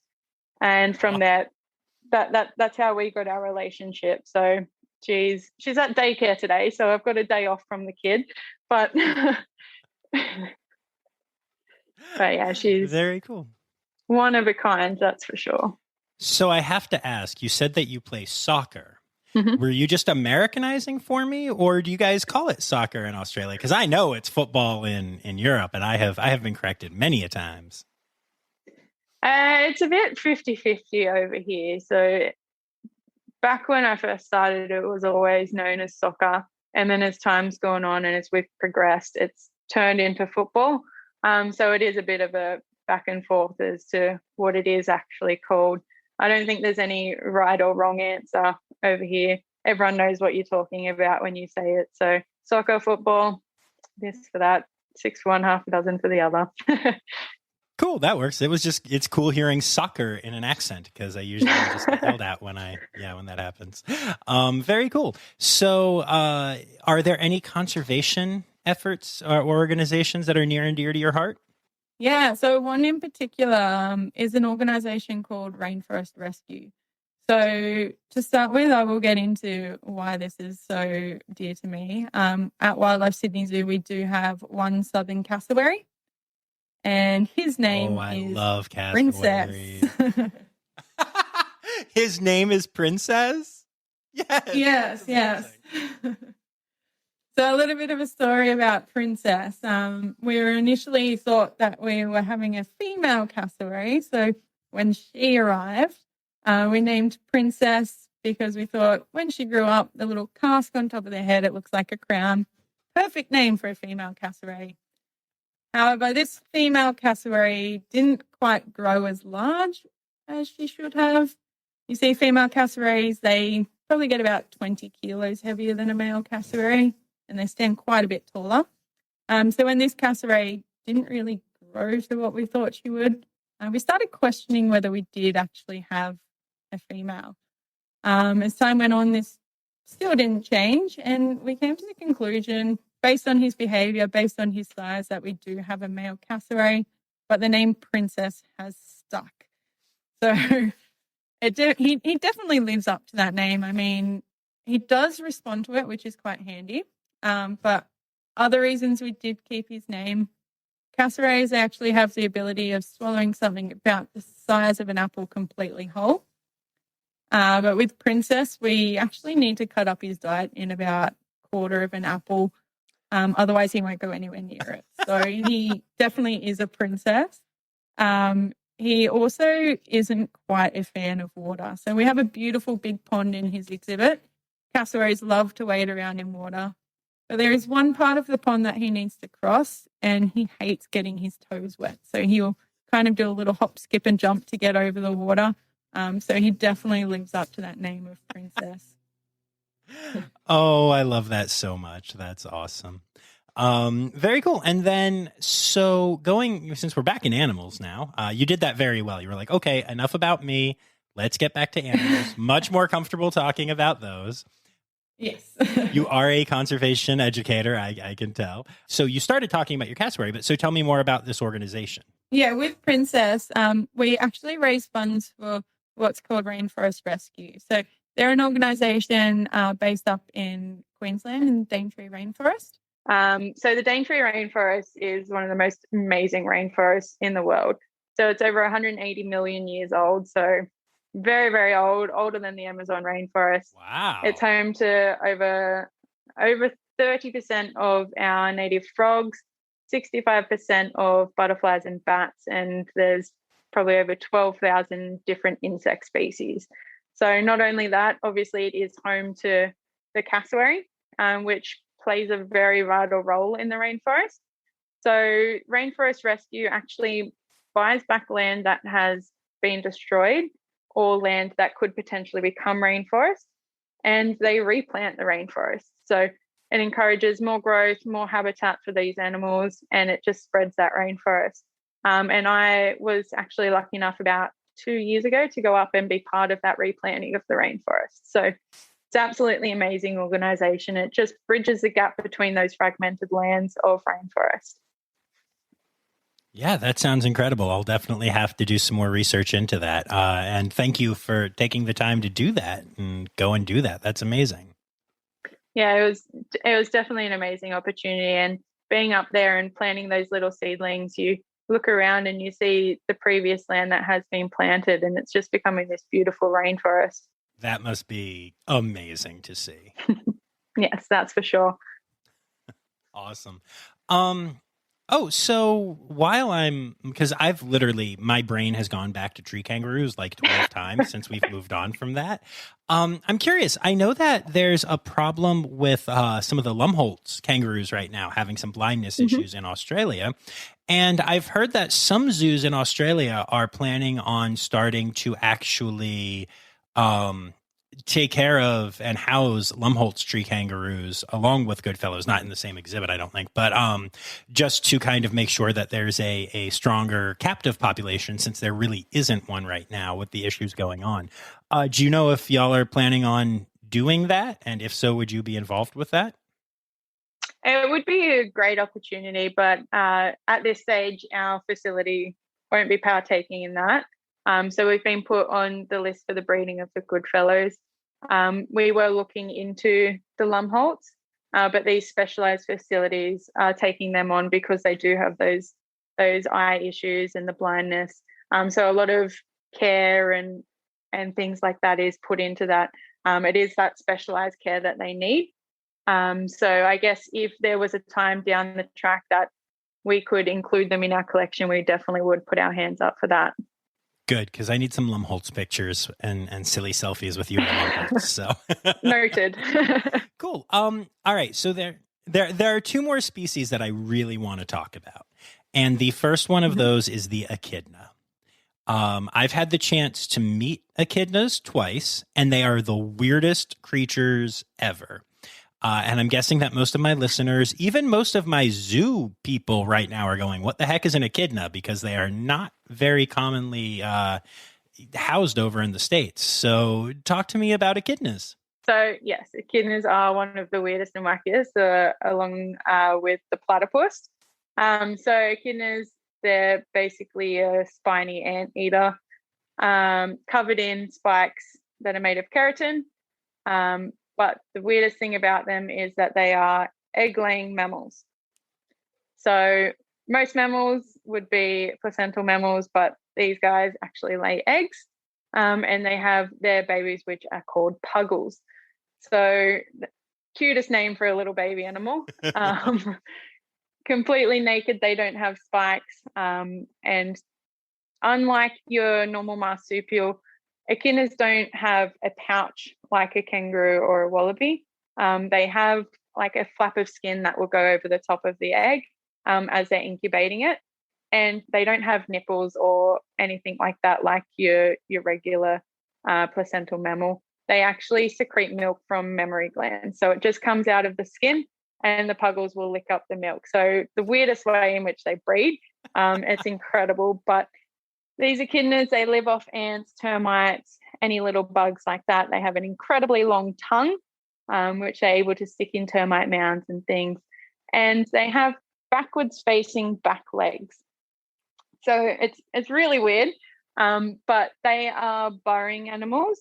Speaker 2: And from that's how we got our relationship. So she's at daycare today, so I've got a day off from the kid. But but yeah, she's
Speaker 1: very cool.
Speaker 2: One of a kind, that's for sure.
Speaker 1: So I have to ask, you said that you play soccer.
Speaker 2: Mm-hmm.
Speaker 1: Were you just Americanizing for me, or do you guys call it soccer in Australia? Because I know it's football in Europe, and I have been corrected many a times.
Speaker 2: It's a bit 50-50 over here. So back when I first started, it was always known as soccer. And then as time's gone on and as we've progressed, it's turned into football. So it is a bit of a back and forth as to what it is actually called. I don't think there's any right or wrong answer over here. Everyone knows what you're talking about when you say it. So soccer, football, this for that, 6 for one, half a dozen for the other.
Speaker 1: Cool, that works. It's cool hearing soccer in an accent, because I usually just get yelled at when that happens. Very cool. So are there any conservation efforts or organizations that are near and dear to your heart?
Speaker 2: Yeah, so one in particular is an organization called Rainforest Rescue. So to start with, I will get into why this is so dear to me. At Wildlife Sydney Zoo, we do have one southern cassowary, and his name is
Speaker 1: love
Speaker 2: Princess.
Speaker 1: His name is Princess?
Speaker 2: Yes. So a little bit of a story about Princess. We were initially thought that we were having a female cassowary. So when she arrived, we named Princess because we thought when she grew up, the little casque on top of the head, it looks like a crown. Perfect name for a female cassowary. However, this female cassowary didn't quite grow as large as she should have. You see, female cassowaries, they probably get about 20 kilos heavier than a male cassowary, and they stand quite a bit taller. So when this cassowary didn't really grow to what we thought she would, we started questioning whether we did actually have a female. As time went on, this still didn't change, and we came to the conclusion, based on his behavior, based on his size, that we do have a male cassowary, but the name Princess has stuck. So he definitely lives up to that name. I mean, he does respond to it, which is quite handy. But other reasons we did keep his name, cassowaries actually have the ability of swallowing something about the size of an apple completely whole. But with Princess, we actually need to cut up his diet in about a quarter of an apple. Otherwise, he won't go anywhere near it. So he definitely is a princess. he also isn't quite a fan of water. So we have a beautiful big pond in his exhibit. Cassowaries love to wade around in water. But there is one part of the pond that he needs to cross, and he hates getting his toes wet. So he'll kind of do a little hop, skip, and jump to get over the water. So he definitely lives up to that name of Princess.
Speaker 1: Oh, I love that so much. That's awesome. Very cool. And then, so since we're back in animals now, you did that very well. You were like, okay, enough about me. Let's get back to animals. Much more comfortable talking about those.
Speaker 2: Yes.
Speaker 1: You are a conservation educator, I can tell. So you started talking about your cassowary, but so tell me more about this organization.
Speaker 2: Yeah, with Princess, we actually raise funds for what's called Rainforest Rescue. So they're an organization based up in Queensland in Daintree Rainforest. So the Daintree Rainforest is one of the most amazing rainforests in the world. So it's over 180 million years old. So very, very old, older than the Amazon rainforest.
Speaker 1: Wow.
Speaker 2: It's home to over 30% of our native frogs, 65% of butterflies and bats, and there's probably over 12,000 different insect species. So not only that, obviously it is home to the cassowary, which plays a very vital role in the rainforest. So Rainforest Rescue actually buys back land that has been destroyed or land that could potentially become rainforest, and they replant the rainforest. So it encourages more growth, more habitat for these animals, and it just spreads that rainforest. And I was actually lucky enough about 2 years ago to go up and be part of that replanting of the rainforest. So it's absolutely amazing organization. It just bridges the gap between those fragmented lands of rainforest.
Speaker 1: Yeah, that sounds incredible. I'll definitely have to do some more research into that. And thank you for taking the time to do that and go and do that. That's amazing.
Speaker 2: Yeah, it was definitely an amazing opportunity. And being up there and planting those little seedlings, you look around and you see the previous land that has been planted, and it's just becoming this beautiful rainforest.
Speaker 1: That must be amazing to see.
Speaker 2: Yes, that's for sure.
Speaker 1: Awesome. So because I've literally, my brain has gone back to tree kangaroos like 12 times since we've moved on from that. I'm curious. I know that there's a problem with some of the Lumholtz kangaroos right now having some blindness issues in Australia. And I've heard that some zoos in Australia are planning on starting to actually take care of and house Lumholtz tree kangaroos along with Goodfellows, not in the same exhibit, I don't think, but just to kind of make sure that there's a stronger captive population, since there really isn't one right now with the issues going on. Do you know if y'all are planning on doing that? And if so, would you be involved with that?
Speaker 2: It would be a great opportunity, but at this stage, our facility won't be partaking in that. So we've been put on the list for the breeding of the Goodfellows. We were looking into the Lumholtz, but these specialised facilities are taking them on because they do have those eye issues and the blindness. So a lot of care and things like that is put into that. It is that specialised care that they need. So I guess if there was a time down the track that we could include them in our collection, we definitely would put our hands up for that.
Speaker 1: Good, because I need some Lumholtz pictures and silly selfies with you and Lumholtz. So
Speaker 2: noted.
Speaker 1: Cool. All right. So there are two more species that I really want to talk about, and the first one of those is the echidna. I've had the chance to meet echidnas twice, and they are the weirdest creatures ever. And I'm guessing that most of my listeners, even most of my zoo people right now, are going, what the heck is an echidna? Because they are not very commonly housed over in the States. So talk to me about echidnas.
Speaker 2: So yes, echidnas are one of the weirdest and wackiest, along with the platypus. So echidnas, they're basically a spiny anteater covered in spikes that are made of keratin. But the weirdest thing about them is that they are egg-laying mammals. So most mammals would be placental mammals, but these guys actually lay eggs, and they have their babies, which are called puggles. So the cutest name for a little baby animal. Completely naked, they don't have spikes, and unlike your normal marsupial, echidnas don't have a pouch like a kangaroo or a wallaby. They have like a flap of skin that will go over the top of the egg as they're incubating it. And they don't have nipples or anything like that, like your regular placental mammal. They actually secrete milk from mammary glands. So it just comes out of the skin and the puggles will lick up the milk. So the weirdest way in which they breed, it's incredible. But these echidnas, they live off ants, termites, any little bugs like that. They have an incredibly long tongue, which they're able to stick in termite mounds and things. And they have backwards facing back legs. So it's really weird, but they are burrowing animals.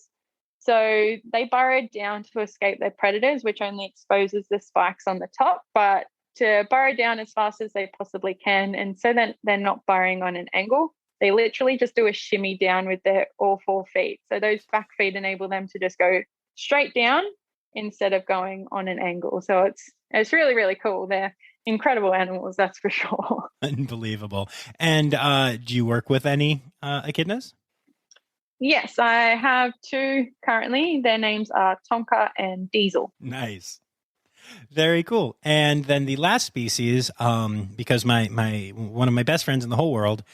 Speaker 2: So they burrow down to escape their predators, which only exposes the spikes on the top, but to burrow down as fast as they possibly can. And so that they're not burrowing on an angle, they literally just do a shimmy down with their all 4 feet. So those back feet enable them to just go straight down instead of going on an angle. So it's really, really cool. They're incredible animals, that's for sure.
Speaker 1: Unbelievable. And do you work with any echidnas?
Speaker 2: Yes, I have 2 currently. Their names are Tonka and Diesel.
Speaker 1: Nice. Very cool. And then the last species, because my one of my best friends in the whole world,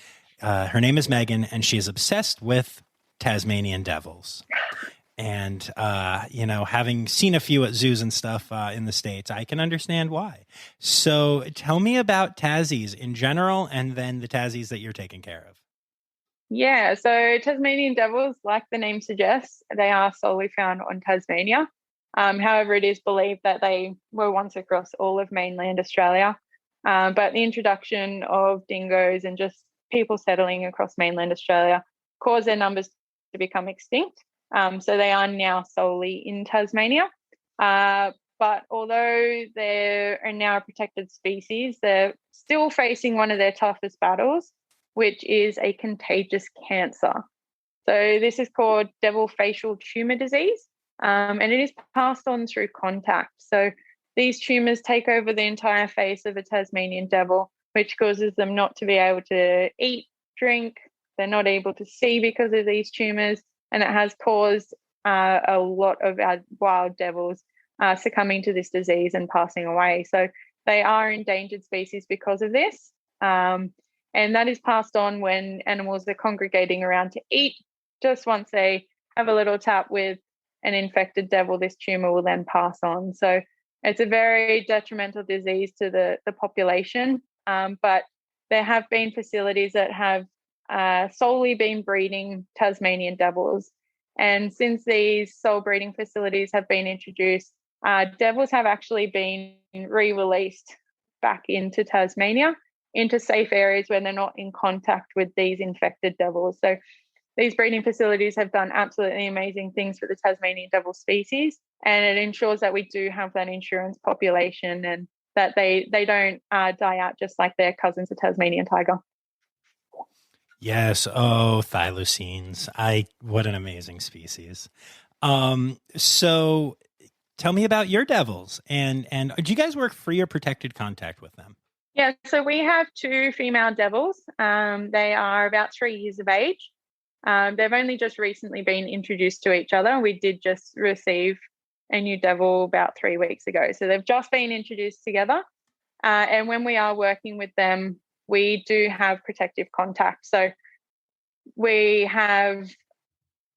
Speaker 1: her name is Megan, and she is obsessed with Tasmanian devils. And, having seen a few at zoos and stuff in the States, I can understand why. So tell me about Tassies in general, and then the Tassies that you're taking care of.
Speaker 2: Yeah, so Tasmanian devils, like the name suggests, they are solely found on Tasmania. However, it is believed that they were once across all of mainland Australia. But the introduction of dingoes and just people settling across mainland Australia caused their numbers to become extinct. So they are now solely in Tasmania. But although they are now a protected species, they're still facing one of their toughest battles, which is a contagious cancer. So this is called devil facial tumor disease, and it is passed on through contact. So these tumors take over the entire face of a Tasmanian devil, which causes them not to be able to eat, drink. They're not able to see because of these tumors, and it has caused a lot of our wild devils succumbing to this disease and passing away. So they are endangered species because of this. And that is passed on when animals are congregating around to eat. Just once they have a little tap with an infected devil, this tumor will then pass on. So it's a very detrimental disease to the population. But there have been facilities that have solely been breeding Tasmanian devils. And since these sole breeding facilities have been introduced, devils have actually been re-released back into Tasmania, into safe areas where they're not in contact with these infected devils. So these breeding facilities have done absolutely amazing things for the Tasmanian devil species, and it ensures that we do have that insurance population and that they don't die out just like their cousins, the Tasmanian tiger.
Speaker 1: Yes. Oh, thylacines. What an amazing species. So tell me about your devils, and do you guys work free or protected contact with them?
Speaker 2: Yeah, so we have 2 female devils. They are about 3 years of age. They've only just recently been introduced to each other. We did just receive a new devil about 3 weeks ago. So they've just been introduced together. And when we are working with them, we do have protective contact. So we have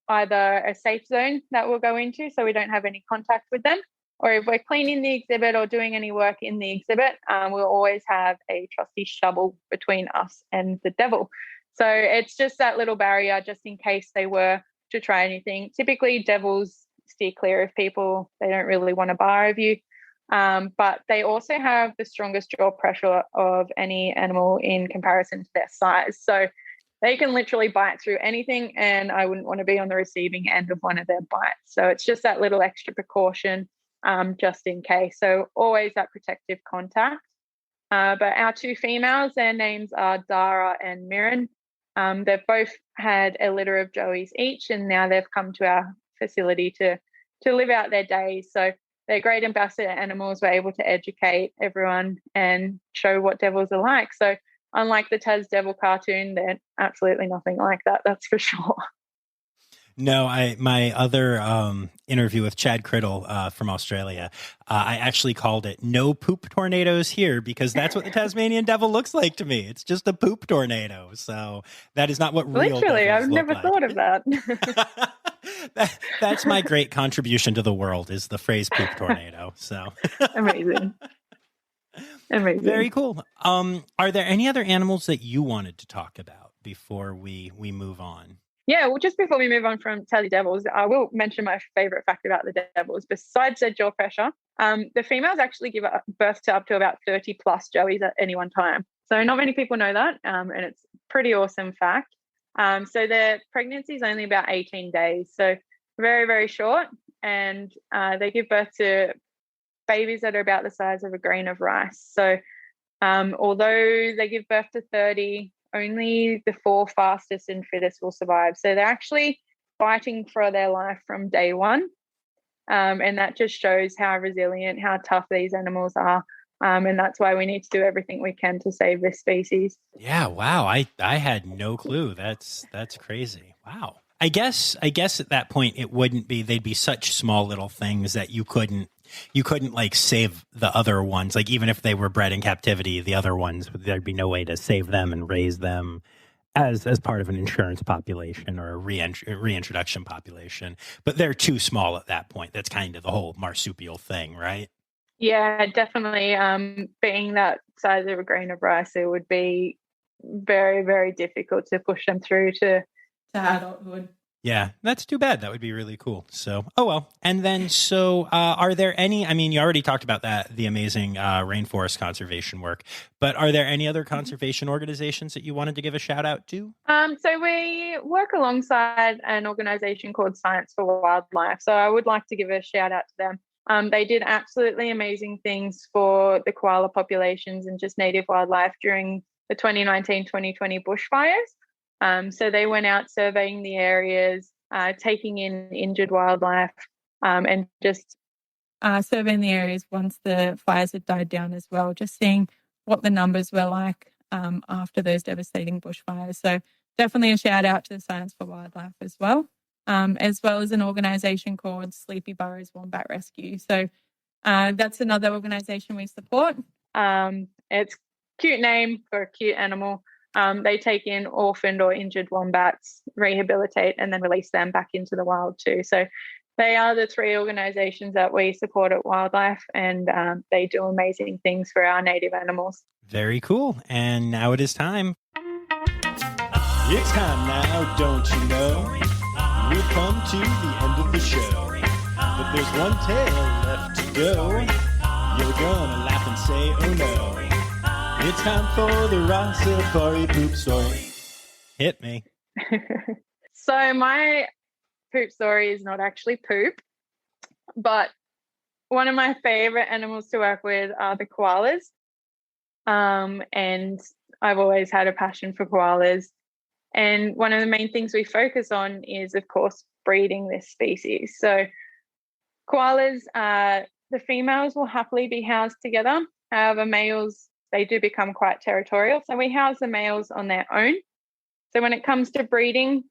Speaker 2: either a safe zone that we'll go into so we don't have any contact with them, or if we're cleaning the exhibit or doing any work in the exhibit, we'll always have a trusty shovel between us and the devil. So it's just that little barrier just in case they were to try anything. Typically, devils steer clear of people. They don't really want to bar of you. But they also have the strongest jaw pressure of any animal in comparison to their size. So they can literally bite through anything, and I wouldn't want to be on the receiving end of one of their bites. So it's just that little extra precaution just in case. So always that protective contact. But our 2 females, their names are Dara and Mirren. They've both had a litter of joeys each, and now they've come to our facility to live out their days. So they're great ambassador animals. We're able to educate everyone and show what devils are like. So unlike the Tas Devil cartoon, they're absolutely nothing like that. That's for sure.
Speaker 1: No, my other interview with Chad Criddle from Australia, I actually called it "No Poop Tornadoes Here" because that's what the Tasmanian Devil looks like to me. It's just a poop tornado. So that is not what real
Speaker 2: Literally,
Speaker 1: devils
Speaker 2: I've
Speaker 1: look
Speaker 2: never
Speaker 1: like.
Speaker 2: thought of that.
Speaker 1: That's my great contribution to the world is the phrase "poop tornado." So
Speaker 2: Amazing.
Speaker 1: Very cool. Are there any other animals that you wanted to talk about before we move on?
Speaker 2: Yeah, well, just before we move on from Tassie Devils, I will mention my favorite fact about the devils. Besides their jaw pressure, the females actually give birth to up to about 30 plus joeys at any one time. So not many people know that, and it's a pretty awesome fact. So their pregnancy is only about 18 days, so very, very short, and they give birth to babies that are about the size of a grain of rice. So although they give birth to 30, only the 4 fastest and fittest will survive. So they're actually fighting for their life from day one. And that just shows how resilient, how tough these animals are. And that's why we need to do everything we can to save this species.
Speaker 1: Yeah, wow. I had no clue. That's crazy. Wow. I guess at that point it wouldn't be, they'd be such small little things that you couldn't like save the other ones. Like even if they were bred in captivity, the other ones, there'd be no way to save them and raise them as part of an insurance population or a reintroduction population. But they're too small at that point. That's kind of the whole marsupial thing, right?
Speaker 2: Yeah, definitely. Being that size of a grain of rice, it would be very, very difficult to push them through to adulthood.
Speaker 1: Yeah, that's too bad. That would be really cool. So, oh well. And then, so are there any, I mean, you already talked about that, the amazing rainforest conservation work, but are there any other conservation organizations that you wanted to give a shout out to?
Speaker 2: So we work alongside an organization called Science for Wildlife. So I would like to give a shout out to them. They did absolutely amazing things for the koala populations and just native wildlife during the 2019-2020 bushfires. So they went out surveying the areas, taking in injured wildlife, and just surveying the areas once the fires had died down as well, just seeing what the numbers were like after those devastating bushfires. So definitely a shout out to the Science for Wildlife as well as an organisation called Sleepy Burrows Wombat Rescue. So that's another organisation we support. It's a cute name for a cute animal. They take in orphaned or injured wombats, rehabilitate, and then release them back into the wild too. So they are the 3 organisations that we support at Wildlife, and they do amazing things for our native animals.
Speaker 1: Very cool. And now it is time. It's time now, don't you know? We've come to the end of the show. But there's one tail left to go. You're gonna laugh and say, oh no. It's time for the Rossifari poop story. Hit me.
Speaker 2: So my poop story is not actually poop, but one of my favorite animals to work with are the koalas. And I've always had a passion for koalas. And one of the main things we focus on is, of course, breeding this species. So koalas, the females will happily be housed together. However, males, they do become quite territorial. So we house the males on their own. So when it comes to breeding,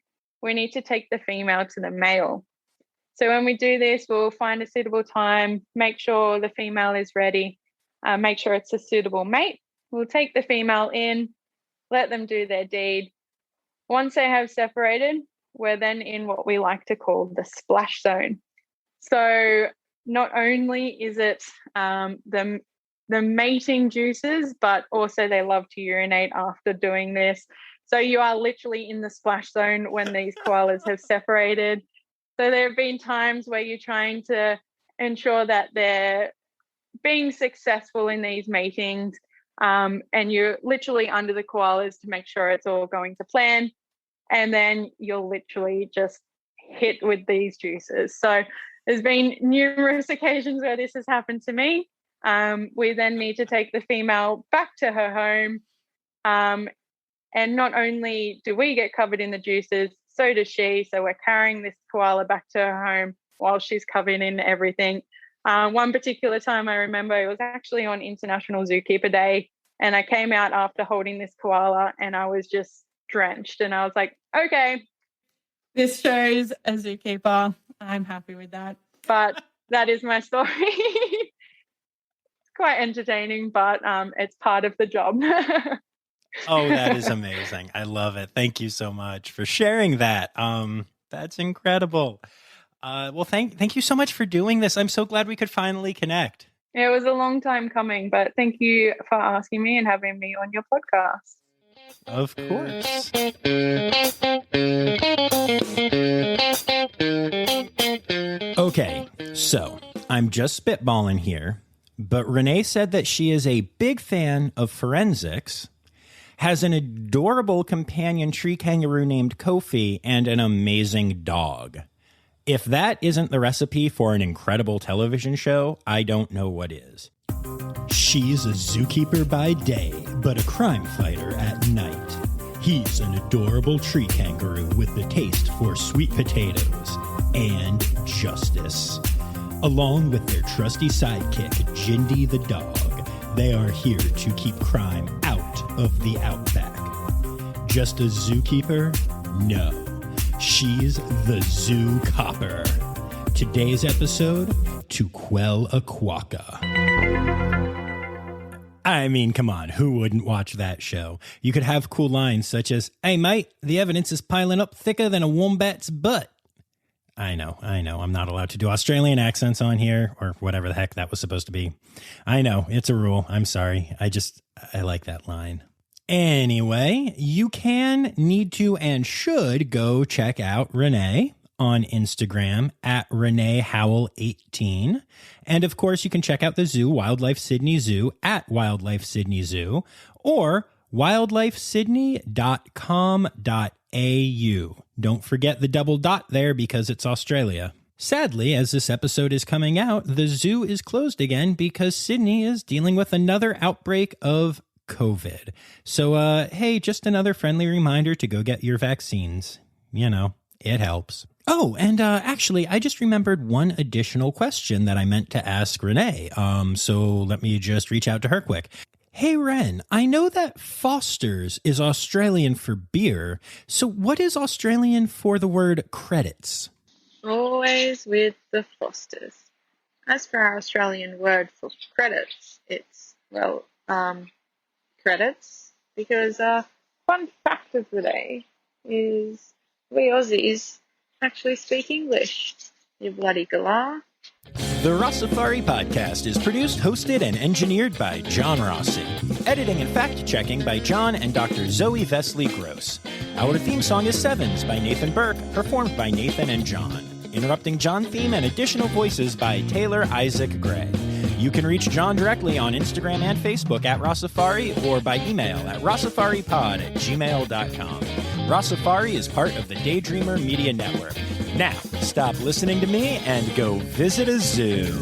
Speaker 2: we need to take the female to the male. So when we do this, we'll find a suitable time, make sure the female is ready, make sure it's a suitable mate. We'll take the female in, let them do their deed. Once they have separated, we're then in what we like to call the splash zone. So not only is it the mating juices, but also they love to urinate after doing this. So you are literally in the splash zone when these koalas have separated. So there have been times where you're trying to ensure that they're being successful in these matings, and you're literally under the koalas to make sure it's all going to plan. And then you'll literally just hit with these juices. So there's been numerous occasions where this has happened to me. We then need to take the female back to her home. And not only do we get covered in the juices, so does she. So we're carrying this koala back to her home while she's covered in everything. One particular time I remember, it was actually on International Zookeeper Day. And I came out after holding this koala and I was just drenched. And I was like, okay, this shows a zookeeper. I'm happy with that. But that is my story. It's quite entertaining, but it's part of the job.
Speaker 1: Oh, that is amazing. I love it. Thank you so much for sharing that. That's incredible. Well, thank you so much for doing this. I'm so glad we could finally connect.
Speaker 2: It was a long time coming, but thank you for asking me and having me on your podcast.
Speaker 1: Of course. Okay, so I'm just spitballing here, but Renee said that she is a big fan of forensics, has an adorable companion tree kangaroo named Kofi, and an amazing dog. If that isn't the recipe for an incredible television show, I don't know what is. She's a zookeeper by day, but a crime fighter at night. He's an adorable tree kangaroo with a taste for sweet potatoes and justice. Along with their trusty sidekick, Jindy the dog, they are here to keep crime out of the outback. Just a zookeeper? No. She's the Zoo Copper. Today's episode, To Quell a Quokka. I mean, come on, who wouldn't watch that show? You could have cool lines such as, "Hey mate, the evidence is piling up thicker than a wombat's butt." I know, I'm not allowed to do Australian accents on here, or whatever the heck that was supposed to be. I know, it's a rule, I'm sorry. I like that line. Anyway, you can, need to, and should go check out Renee on Instagram at Renee Howell 18. And of course, you can check out the zoo, Wildlife Sydney Zoo, at Wildlife Sydney Zoo, or wildlifesydney.com.au. Don't forget the double dot there because it's Australia. Sadly, as this episode is coming out, the zoo is closed again because Sydney is dealing with another outbreak of COVID. So, hey, just another friendly reminder to go get your vaccines. You know, it helps. Oh, and actually, I just remembered one additional question that I meant to ask Renee. So let me just reach out to her quick. Hey, Ren, I know that Foster's is Australian for beer. So what is Australian for the word credits?
Speaker 2: Always with the Fosters. As for our Australian word for credits, it's, credits, because fun fact of the day is we Aussies actually speak English. You bloody galah.
Speaker 1: The Rossifari podcast is produced, hosted, and engineered by John Rossi. Editing and fact-checking by John and Dr. Zoe Vesley Gross. Our theme song is Sevens by Nathan Burke, performed by Nathan and John. Interrupting John theme and additional voices by Taylor Isaac Gray. You can reach John directly on Instagram and Facebook at Rossifari or by email at rossifaripod@gmail.com. Rossifari is part of the Daydreamer Media Network. Now, stop listening to me and go visit a zoo.